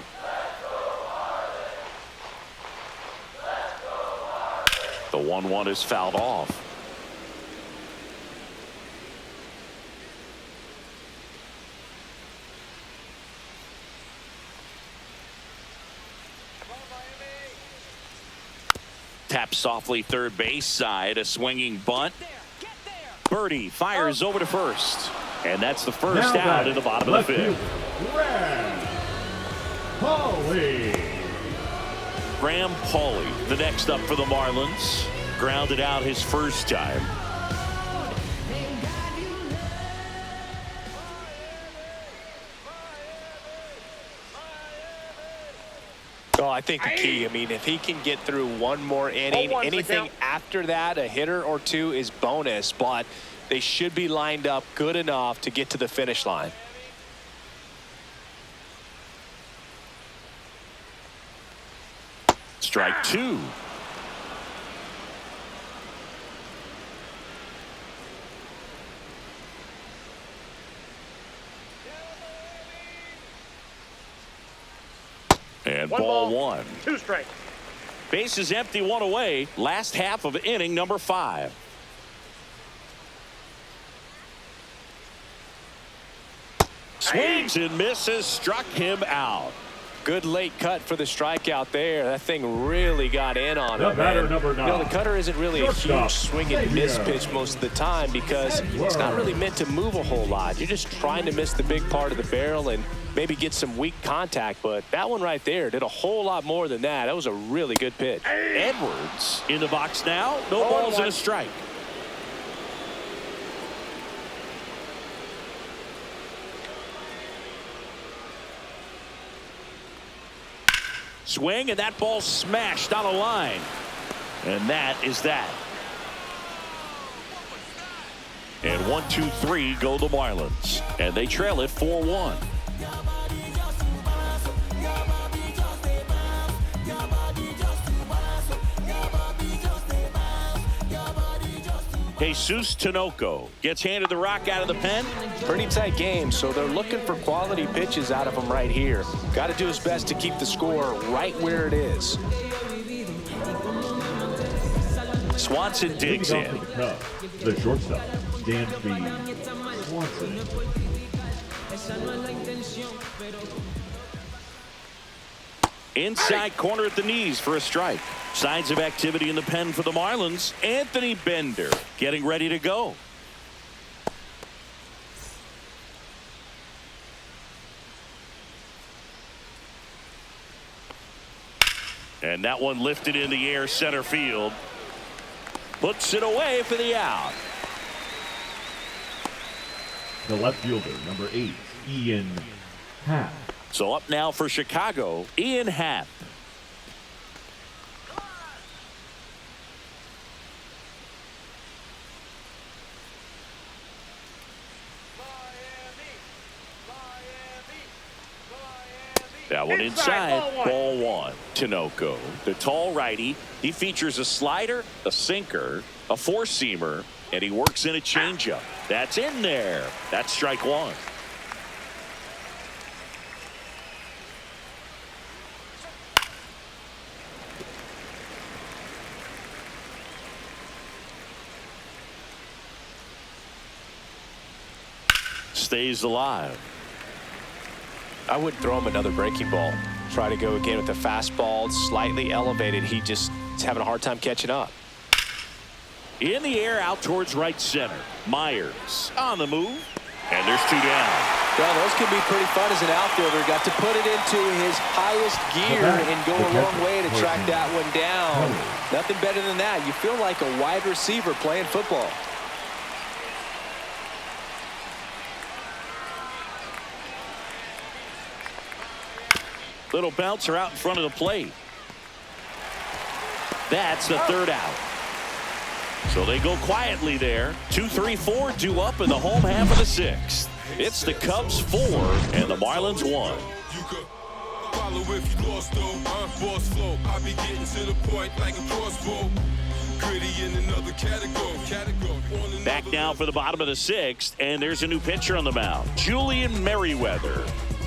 The 1-1 is fouled off. Tap softly third base side, a swinging bunt. Birdie fires over to first, and that's the first out in the bottom of the fifth. Graham Pauley, the next up for the Marlins, grounded out his first time. Well, I think the key, I mean, if he can get through one more inning, anything after that, a hitter or two is bonus, but they should be lined up good enough to get to the finish line. Strike two. And ball one. 2 strikes. Base is empty, 1 away. Last half of inning number 5. Swings and misses, struck him out. Good late cut for the strikeout there. That thing really got in on him. Number 9. You know, the cutter isn't really a huge swing and miss pitch most of the time because it's not really meant to move a whole lot. You're just trying to miss the big part of the barrel and maybe get some weak contact. But that one right there did a whole lot more than that. That was a really good pitch. Edwards in the box now. No balls and a strike. Swing, and that ball smashed on a line. And that is that. And 1-2-3 go the Marlins. And they trail it 4-1. Jesus Tinoco gets handed the rock out of the pen. Pretty tight game, so they're looking for quality pitches out of him right here. Got to do his best to keep the score right where it is. Swanson digs in. The shortstop, Danby Swanson. Inside corner at the knees for a strike. Signs of activity in the pen for the Marlins. Anthony Bender getting ready to go. And that one lifted in the air center field. Puts it away for the out. The left fielder, number 8, Ian Happ. So up now for Chicago, Ian Happ. That one inside. Ball one. Tinoco, the tall righty. He features a slider, a sinker, a four-seamer, and he works in a changeup. That's in there. That's strike one. Stays alive. I wouldn't throw him another breaking ball. Try to go again with the fastball, slightly elevated. He just is having a hard time catching up. In the air, out towards right center. Myers on the move, and there's two down. Well, those can be pretty fun as an outfielder. Got to put it into his highest gear and go a long way to track that one down. Nothing better than that. You feel like a wide receiver playing football. Little bouncer out in front of the plate. That's the third out. So they go quietly there. 2-3-4 due up in the home half of the sixth. It's the Cubs 4 and the Marlins 1. You could follow if you lost though. Boss flow. I be getting to the point like a crossbow. Gritty in another category. Back now for the bottom of the sixth, and there's a new pitcher on the mound, Julian Merriweather.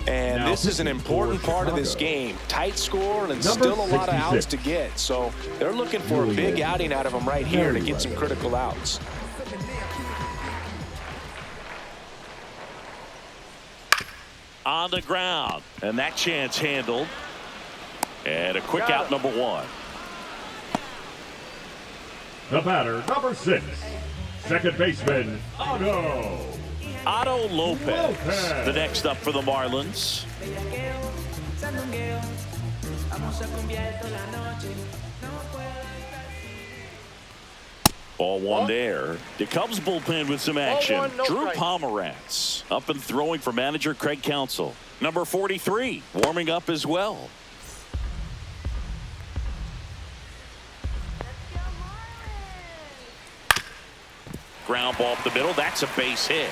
And now, this is an important part of this game. Tight score and still a lot of outs to get. So they're looking for a big outing out of him right here to get some critical outs. On the ground, and that chance handled. And a quick out, number one. The batter, number 6, second baseman, Otto Lopez, the next up for the Marlins. Ball one there. The Cubs bullpen with some action. Drew Pomeranz up and throwing for manager Craig Counsell. Number 43 warming up as well. Ground ball up the middle. That's a base hit.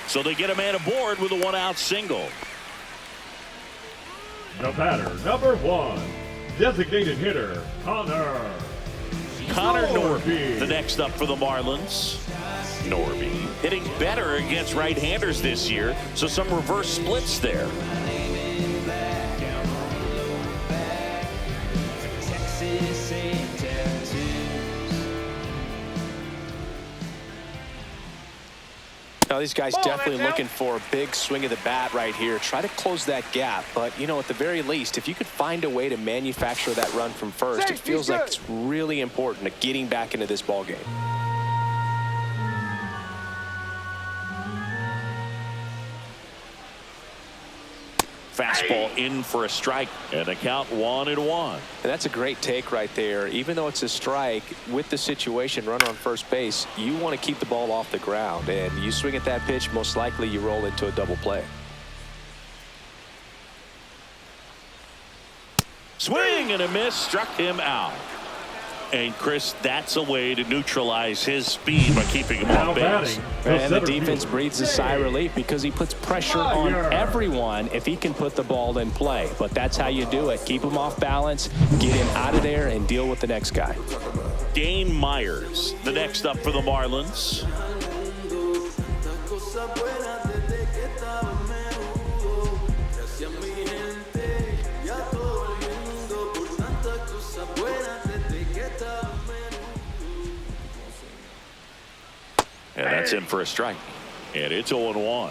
So they get a man aboard with a one-out single. The batter, number 1, designated hitter, Connor Norby, the next up for the Marlins. Norby hitting better against right-handers this year, so some reverse splits there. Now, these guys definitely looking for a big swing of the bat right here. Try to close that gap. But, you know, at the very least, if you could find a way to manufacture that run from first, it feels like it's really important to getting back into this ball game. Fastball in for a strike, and the count 1-1. And that's a great take right there. Even though it's a strike, with the situation, runner on first base, you want to keep the ball off the ground. And you swing at that pitch, most likely you roll into a double play. Swing and a miss, struck him out. And Chris, that's a way to neutralize his speed by keeping him on base. And the defense breathes a sigh of relief because he puts pressure on everyone if he can put the ball in play. But that's how you do it. Keep him off balance, get him out of there, and deal with the next guy. Dane Myers, the next up for the Marlins. And that's in for a strike. And it's 0-1.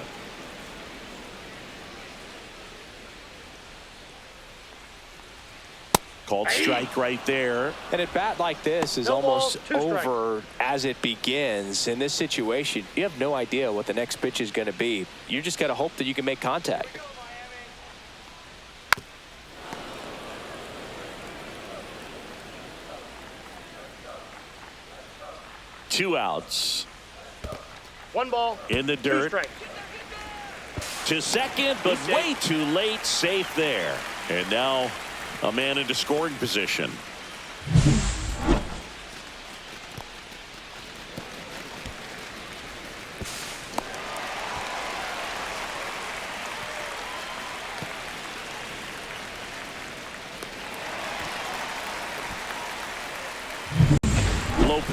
Called strike right there. And a bat like this is almost over as it begins. In this situation, you have no idea what the next pitch is going to be. You just got to hope that you can make contact. Two outs. One ball. In the dirt. To second, but way too late. Safe there. And now a man into scoring position.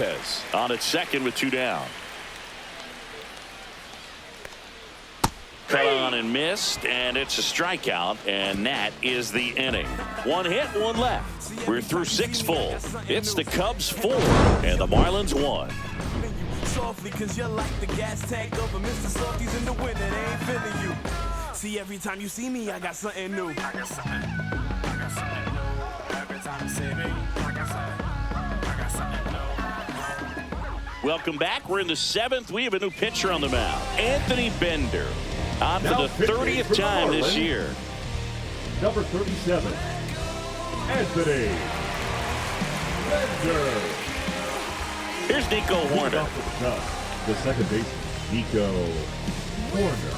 Lopez on at second with 2 down. Cut on and missed, and it's a strikeout, and that is the inning. 1 hit, 1 left. We're through 6 full. It's the Cubs 4 and the Marlins 1. Softly, cause you're like the gas tank over Mr. Softies in the winter, they ain't feeling you. See, every time you see me, I got something new. I got something new. I got something new. Every time you see me, I got something new. Welcome back. We're in the 7th. We have a new pitcher on the mound. Anthony Bender. On for Now the 30th time this year. Number 37, Anthony Bender. Here's Nico Horner. Off to the top, the second baseman, Nico Horner.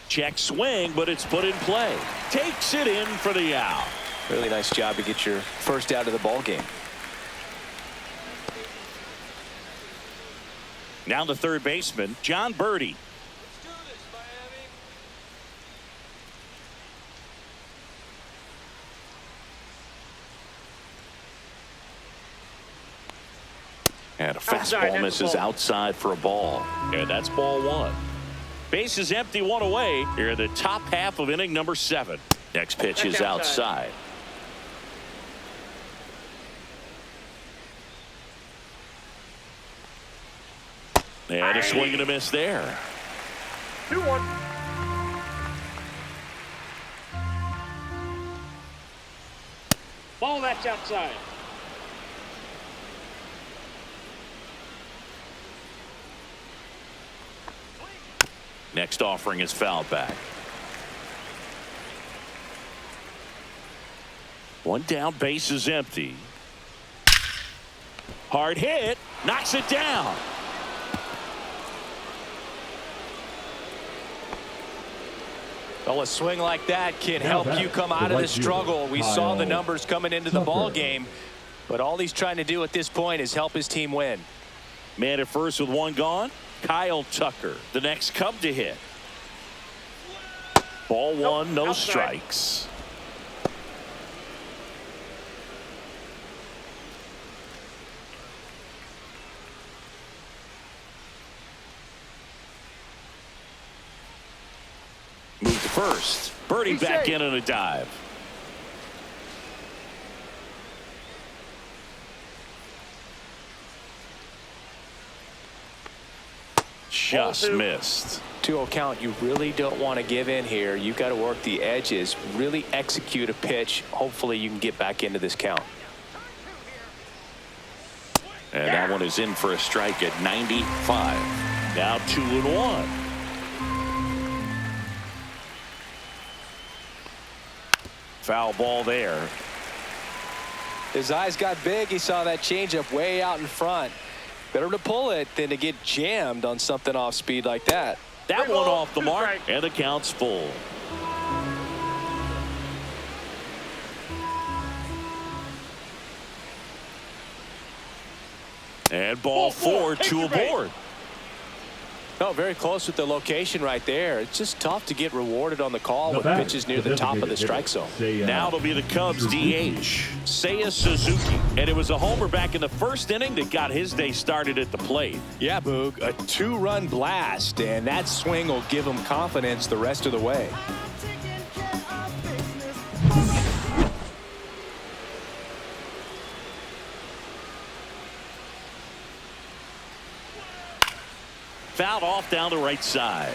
Check swing, but it's put in play. Takes it in for the out. Really nice job to get your first out of the ball game. Now the third baseman, John Birdie. And a fastball misses outside for a ball. And that's ball 1. Base is empty, 1 away. Here in the top half of inning number 7. Next pitch is outside. And a swing and a miss there. 2-1. Ball, that's outside. Next offering is fouled back. 1 down, base is empty. Hard hit, knocks it down. Well, a swing like that can help you come out of this struggle. We saw the numbers coming into the ball game, but all he's trying to do at this point is help his team win. Man at first with 1 gone. Kyle Tucker, the next Cub to hit. Ball 1, no strikes. Move to first. Birdie back in on a dive. Just missed. 2-0 count. You really don't want to give in here. You've got to work the edges, really execute a pitch. Hopefully you can get back into this count. And that one is in for a strike at 95. Now 2-1. Foul ball there. His eyes got big. He saw that changeup way out in front. Better to pull it than to get jammed on something off speed like that. That one off the mark, and the count's full. And ball 4, 2 aboard. Oh, very close with the location right there. It's just tough to get rewarded on the call with pitches near the top of the strike zone. Now it'll be the Cubs DH, Seiya Suzuki. And it was a homer back in the first inning that got his day started at the plate. Yeah, Boog, a 2-run blast, and that swing will give him confidence the rest of the way. Fouled off down the right side.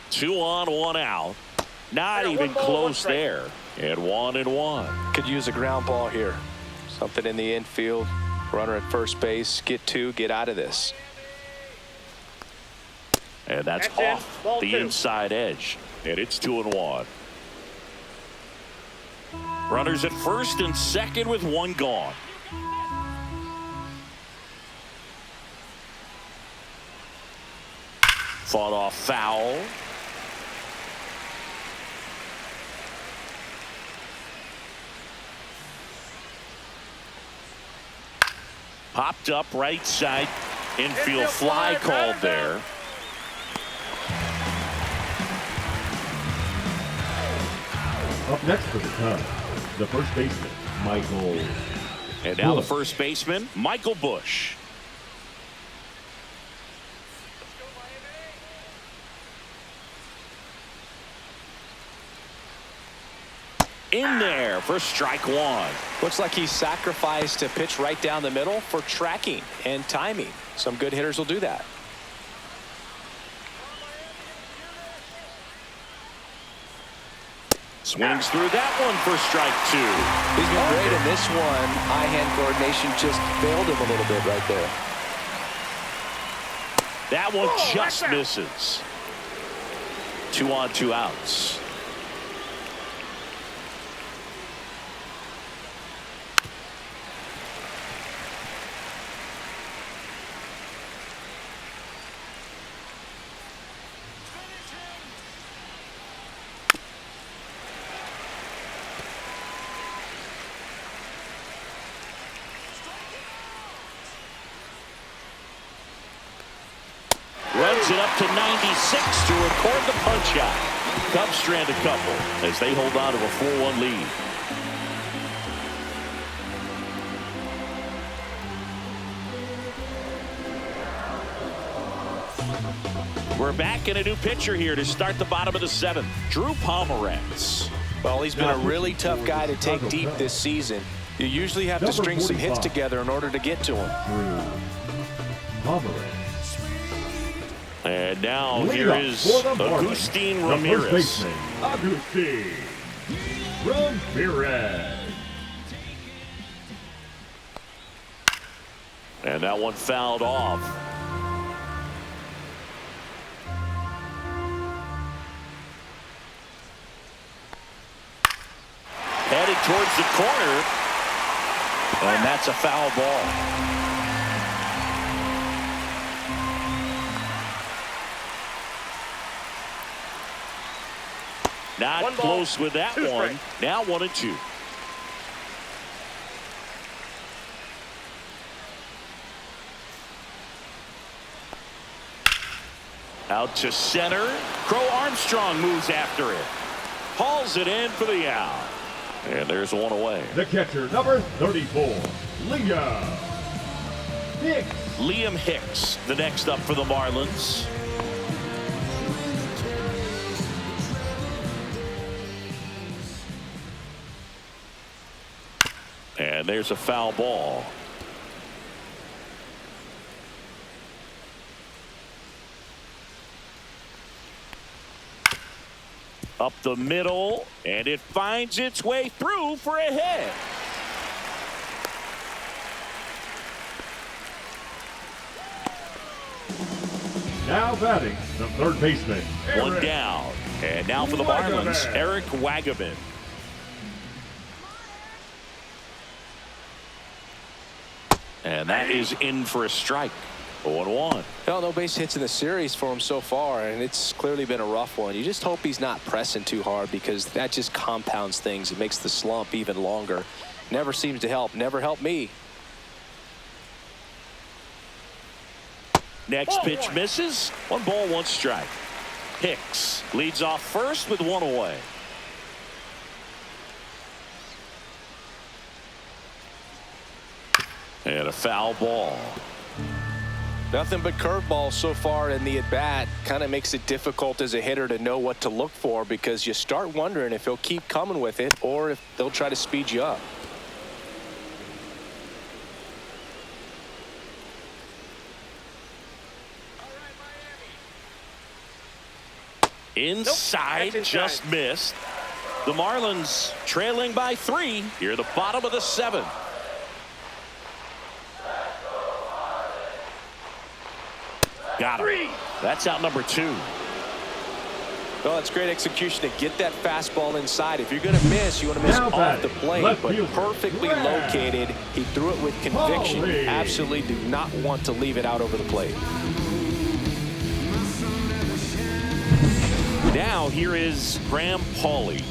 Two on, 1 out. Not even close there. And 1-1. Could use a ground ball here. Something in the infield. Runner at first base. Get 2. Get out of this. And that's off the inside edge. And it's 2-1. Runners at first and second with 1 gone. Fought off foul. Popped up right side. Infield fly called there. Up next for the Cubs, the first baseman, Michael. And now the Busch. first baseman, Michael Busch. In there for strike one. Looks like he sacrificed to pitch right down the middle for tracking and timing. Some good hitters will do that. Swings through that one for strike two. He's been great in this one. Eye-hand coordination just failed him a little bit right there. That one just misses. 2 on, 2 outs. Runs it up to 96 to record the punch out. Cubs strand a couple as they hold on to a 4-1 lead. We're back in a new pitcher here to start the bottom of the 7th. Drew Pomeranz. Well, he's been a really tough guy to take deep this season. You usually have to string some hits together in order to get to him. Drew Pomeranz. And now Lead here up is for the Marlins, Agustin the Ramirez. first baseman, Agustin Ramirez. And that one fouled off. Headed towards the corner. And that's a foul ball. Not One ball, close with that 2 one. strikes. Now 1-2. Out to center. Crow Armstrong moves after it. Hauls it in for the out. And there's one away. The catcher, number 34, Liam Hicks. Liam Hicks, the next up for the Marlins. And there's a foul ball. Up the middle, and it finds its way through for a hit. Now batting, the third baseman, One Eric down. And now for the Marlins, Wagaman. Eric Wagaman. And that is in for a strike. 0-1. Well, no base hits in the series for him so far, and it's clearly been a rough one. You just hope he's not pressing too hard because that just compounds things. It makes the slump even longer. Never seems to help. Never helped me. Next pitch misses. 1 ball, 1 strike. Hicks leads off first with 1 away. And a foul ball. Nothing but curveballs so far in the at-bat. Kind of makes it difficult as a hitter to know what to look for because you start wondering if he'll keep coming with it or if they'll try to speed you up. Inside, Nope, just missed. The Marlins trailing by 3 here at the bottom of the 7th. Got him. That's out number 2. Well, it's great execution to get that fastball inside. If you're going to miss, you want to miss Now off batting, the plate, left but fielder, perfectly Greg located. He threw it with conviction. Pauly. Absolutely do not want to leave it out over the plate. Now here is Graham Pauly.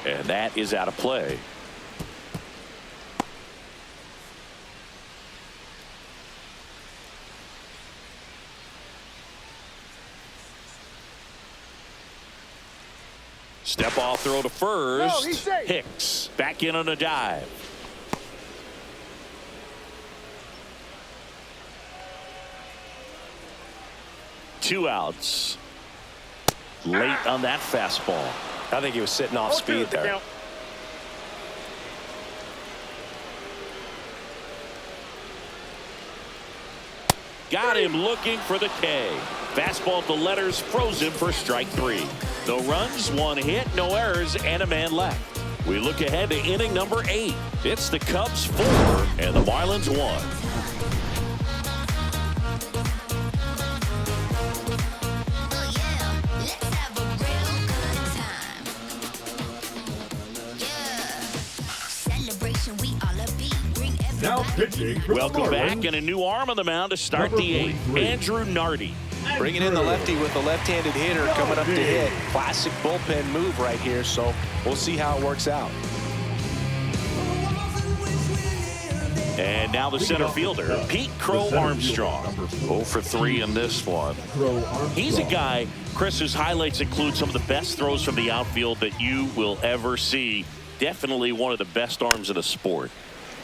And that is out of play. Step off throw to first. No, he's safe. Hicks back in on a dive. Two outs. Late on that fastball. I think he was sitting off speed there. Count. Got him looking for the K. Fastball at the letters, frozen for strike 3. No runs, 1 hit, no errors, and a man left. We look ahead to inning number 8. It's the Cubs 4 and the Marlins 1. Now pitching for Welcome the back, Marlins, and a new arm on the mound to start Number the 8th. 43. Andrew Nardi. Bringing in the lefty with the left-handed hitter coming up to hit. Classic bullpen move right here, so we'll see how it works out. And now the center fielder, Pete Crow Armstrong. 0 for 3 in this one. Crow Armstrong. He's a guy, Chris, whose highlights include some of the best throws from the outfield that you will ever see. Definitely one of the best arms of the sport.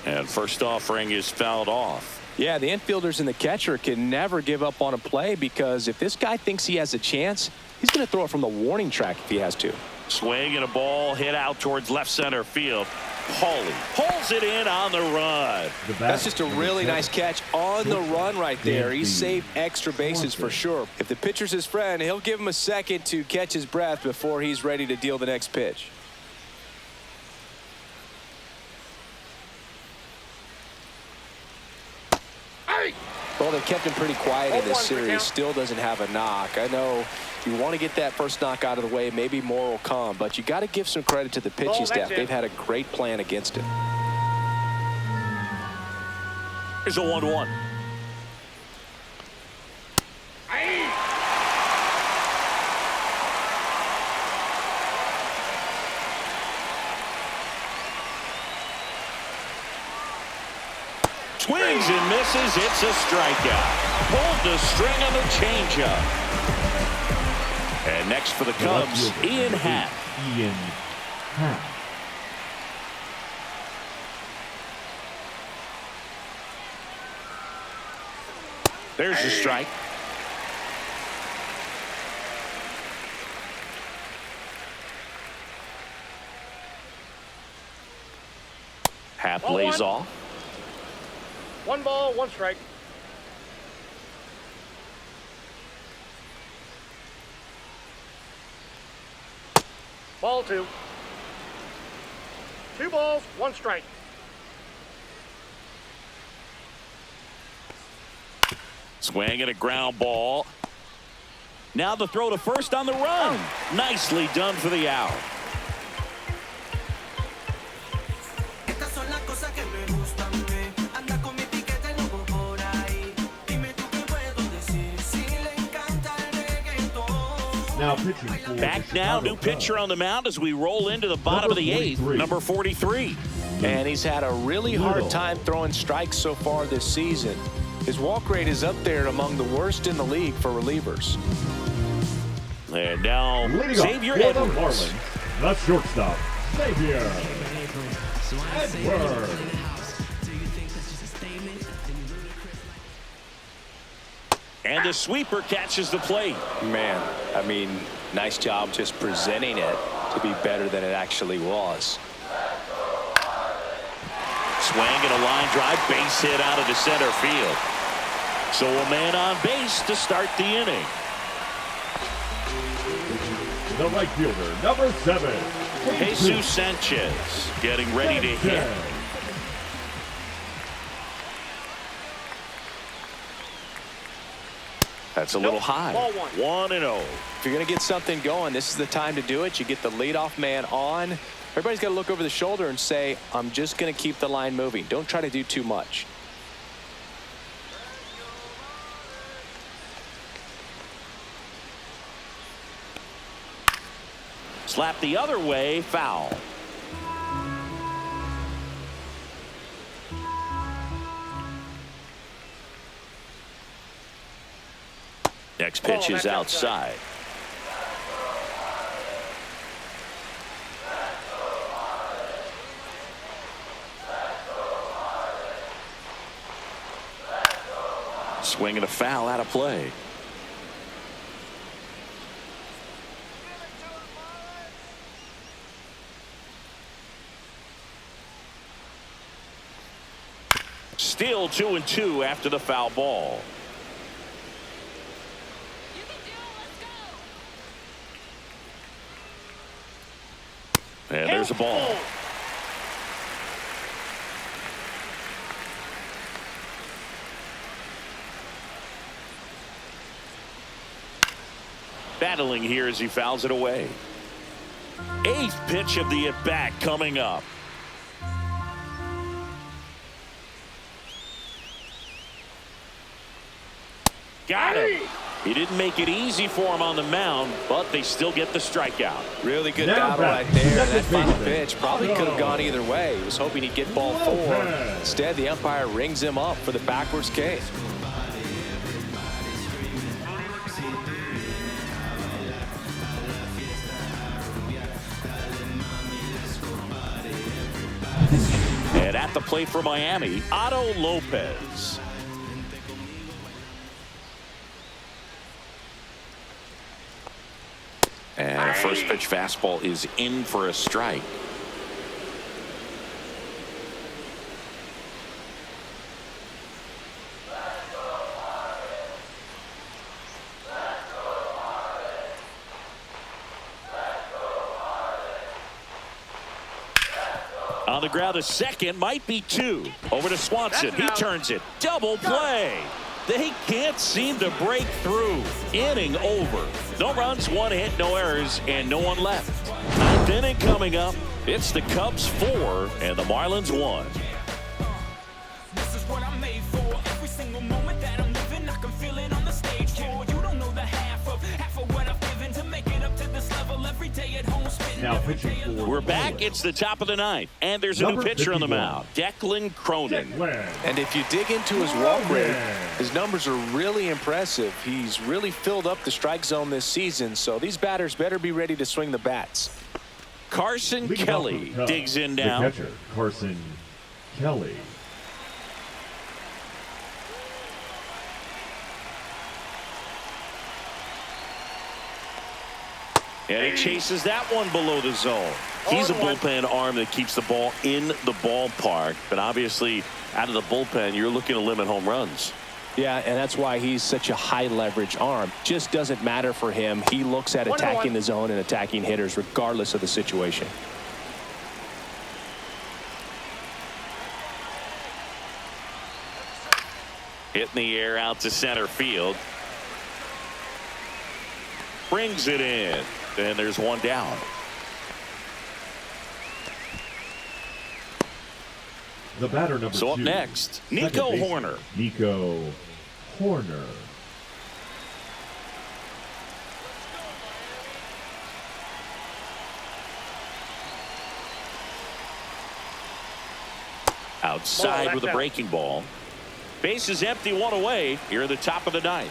And first offering is fouled off. Yeah, the infielders and the catcher can never give up on a play, because if this guy thinks he has a chance, he's going to throw it from the warning track if he has to. Swing and a ball hit out towards left center field. Paulie pulls it in on the run. That's just a really nice catch on the run right there. He saved extra bases for sure. If the pitcher's his friend, he'll give him a second to catch his breath before he's ready to deal the next pitch. Well, they kept him pretty quiet in this series. Still doesn't have a knock. I know you want to get that first knock out of the way. Maybe more will come, but you got to give some credit to the pitching staff. They've had a great plan against him. Here's a 1-1. Swings and misses. It's a strikeout. Pulled the string on the changeup. And next for the Cubs, Ian Happ. Ian Happ. There's the strike. Happ lays off. 1 ball, 1 strike. Ball 2. 2 balls, 1 strike. Swing and a ground ball. Now the throw to first on the run. Nicely done for the out. Now pitching for Back the now, Chicago new pitcher on the mound as we roll into the bottom of the 8th, number 43. And he's had a really hard time throwing strikes so far this season. His walk rate is up there among the worst in the league for relievers. And now Xavier for the Edwards. Marlins, the shortstop, Xavier Edwards. And the sweeper catches the plate. Man, I mean, nice job just presenting it to be better than it actually was. Swing and a line drive, base hit out of the center field. So a man on base to start the inning. The right fielder, number 7, Jesus Sanchez getting ready to hit. That's a little high. Ball 1. 1-0. If you're going to get something going, this is the time to do it. You get the leadoff man on. Everybody's got to look over the shoulder and say, I'm just going to keep the line moving. Don't try to do too much. Slap the other way, foul. Next pitch is outside. Swing and a foul out of play. Still 2-2 after the foul ball. And there's a ball. Battling here as he fouls it away. 8th pitch of the at-bat coming up. Got him. He didn't make it easy for him on the mound, but they still get the strikeout. Really good battle right there. That final pitch probably could have gone either way. He was hoping he'd get ball 4. Instead, the umpire rings him up for the backwards K. And at the plate for Miami, Otto Lopez. And a first pitch fastball is in for a strike. On the ground, a second, might be 2. Over to Swanson. He turns it. Double play. They can't seem to break through. Inning over. No runs, 1 hit, no errors, and no one left. 9th inning coming up. It's the Cubs 4 and the Marlins 1. This is what I'm made for. Every single moment that I'm living, I can feel it on the stage floor. You don't know the half of what I've given to make it up to this level every day at home. Now pitching for We're back. It's the top of the 9th, and there's a new pitcher on the mound, Declan Cronin. And if you dig into his walk rate, his numbers are really impressive. He's really filled up the strike zone this season, so these batters better be ready to swing the bats. Carson Kelly digs in now. The catcher, Carson Kelly. And he chases that one below the zone. He's a bullpen arm that keeps the ball in the ballpark. But obviously, out of the bullpen, you're looking to limit home runs. Yeah, and that's why he's such a high leverage arm. Just doesn't matter for him. He looks at attacking the zone and attacking hitters regardless of the situation. Hitting the air out to center field. Brings it in. And there's one down. The batter number 2. So up next, Nico Hoerner. Nico Hoerner. Outside with a breaking ball. Base is empty, 1 away. Here at the top of the 9th.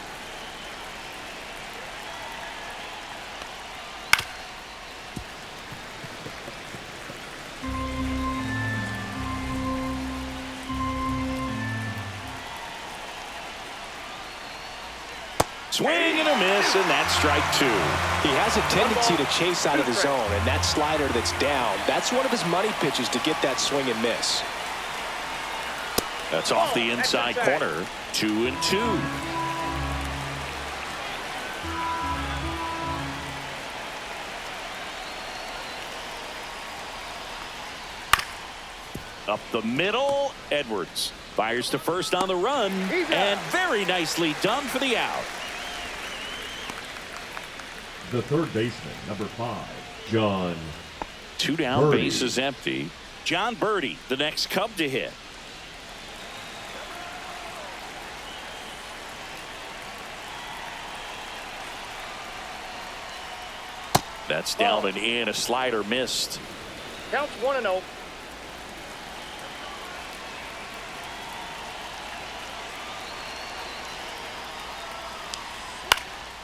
Swing and a miss, and that's strike 2. He has a tendency to chase out of the zone, and that slider that's down, that's one of his money pitches to get that swing and miss. That's off the inside corner. 2-2. Up the middle, Edwards fires to first on the run, and very nicely done for the out. The third baseman, number 5, John 2 down, Birdie. base is empty. John Birdie, the next Cub to hit. That's down and in. A slider missed. Counts 1-0.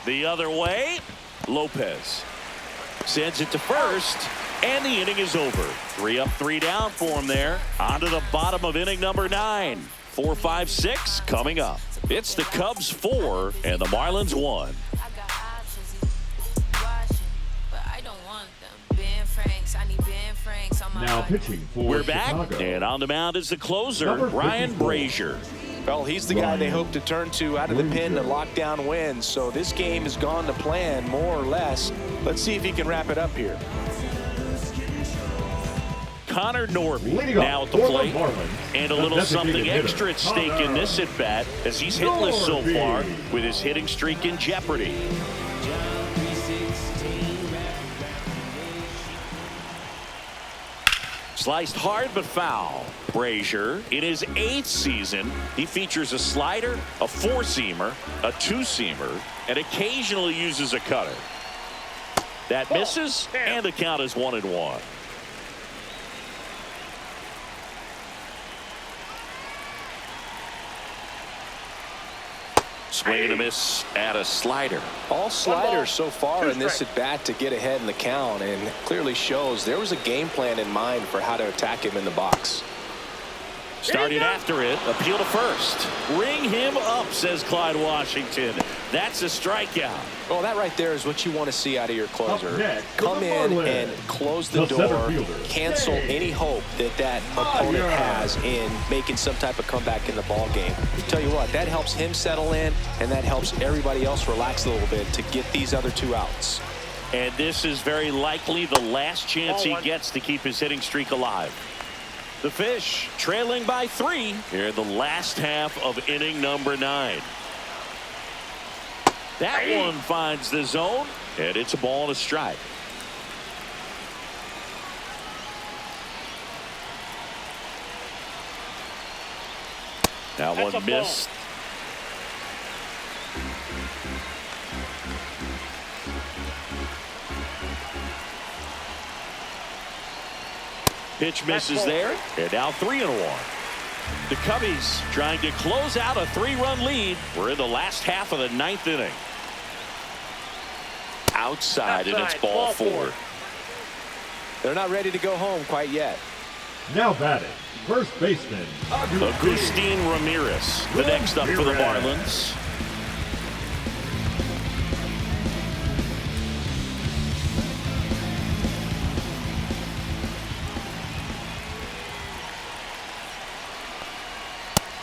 The other way, Lopez sends it to first, and the inning is over. 3 up, 3 down for him there. On to the bottom of inning number 9. 4, 5, 6 coming up. It's the Cubs 4 and the Marlins 1. Now pitching for We're Chicago. back, and on the mound is the closer, Number Ryan 54. Brazier. Well, he's the guy they hope to turn to out of the pen to lock down wins. So this game has gone to plan, more or less. Let's see if he can wrap it up here. Connor Norby Leading now up at the for plate. Marlins, And a the little something designated extra at hitter, stake in this Connor at-bat as he's hitless so Norby. far with his hitting streak in jeopardy. Sliced hard but foul. Brazier, in his 8th season, he features a slider, a four-seamer, a two-seamer, and occasionally uses a cutter. That misses, and the count is 1-1. Swing and a miss at a slider. All sliders so far in this at-bat to get ahead in the count, and clearly shows there was a game plan in mind for how to attack him in the box. Started after it, appeal to first. Ring him up, says Clyde Washington. That's a strikeout. Well, that right there is what you want to see out of your closer. Up next, Come the in Marlins. and close the The center door, fielder, cancel Dave. any hope that opponent has in making some type of comeback in the ball game. Tell you what, that helps him settle in, and that helps everybody else relax a little bit to get these other two outs. And this is very likely the last chance he gets to keep his hitting streak alive. The Fish trailing by 3 here in the last half of inning number 9. That one finds the zone, and it's a ball and a strike. Now That's one a ball. missed. Pitch misses there, and now 3-1. The Cubbies trying to close out a 3-run lead. We're in the last half of the 9th inning. Outside, and it's ball 4. They're not ready to go home quite yet. Now batting, first baseman, Agustin Ramirez, the next up for the Marlins.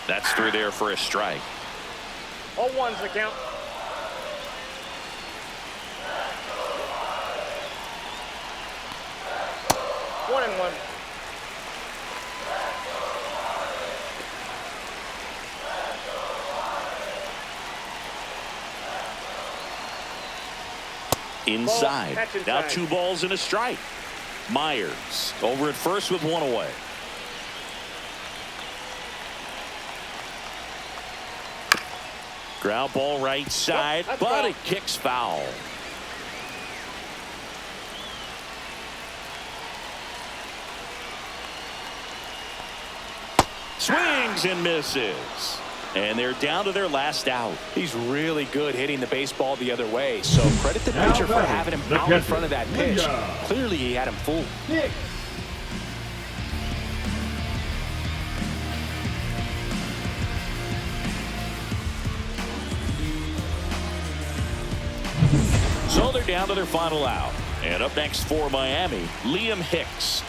That's through there for a strike. 0-1's the count. One and one. Inside. That's inside. Now 2 balls and a strike. Myers over at first with 1 away. Ground ball right side, that's but foul. it kicks foul. Swings and misses. And they're down to their last out. He's really good hitting the baseball the other way. So credit the Now pitcher for batting, having him the out in catcher, Oh, front of that pitch. Leah. Clearly he had him fooled. Nick. So they're down to their final out. And up next for Miami, Liam Hicks.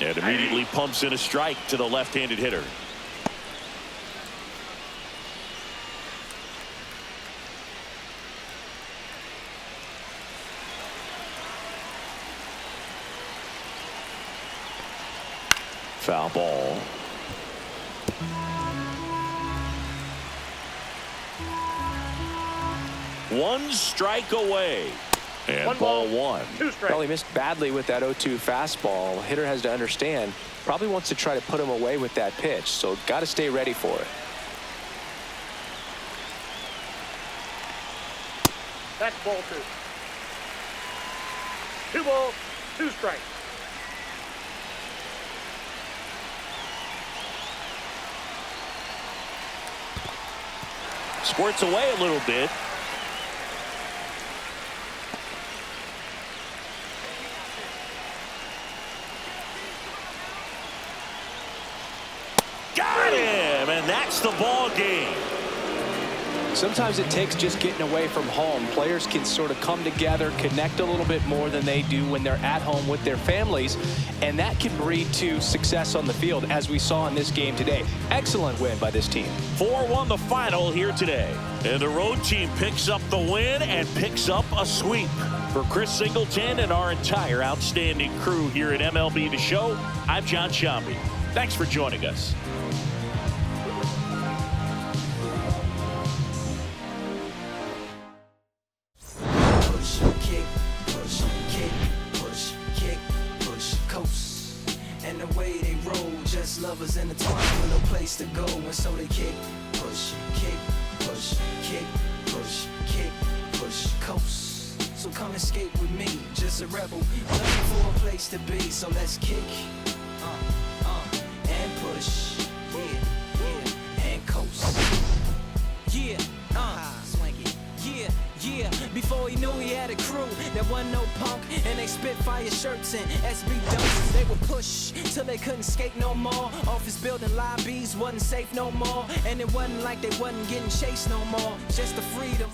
And immediately pumps in a strike to the left-handed hitter. Foul ball. One strike away. And One ball ball. 1. 2 strikes. Well, he missed badly with that 0-2 fastball. Hitter has to understand, probably wants to try to put him away with that pitch. So got to stay ready for it. That's ball 2. 2 balls, 2 strikes. Squirts away a little bit. Got it! That's the ball game. Sometimes it takes just getting away from home. Players can sort of come together, connect a little bit more than they do when they're at home with their families, and that can breed to success on the field, as we saw in this game today. Excellent win by this team. 4-1 the final here today. And the road team picks up the win and picks up a sweep. For Chris Singleton and our entire outstanding crew here at MLB The Show, I'm John Shambi. Thanks for joining us. Lovers in the twine with no place to go, and so they kick, push, kick, push, coast. So come escape with me, just a rebel, looking for a place to be. So let's kick, and push, yeah, and coast. Yeah, swing it, yeah. Before he knew he had a crew, there wasn't no punk, and they spit fire shirts and SB dunks. They would push till they couldn't skate no more. Office building lobbies wasn't safe no more, and it wasn't like they wasn't getting chased no more. Just the freedom.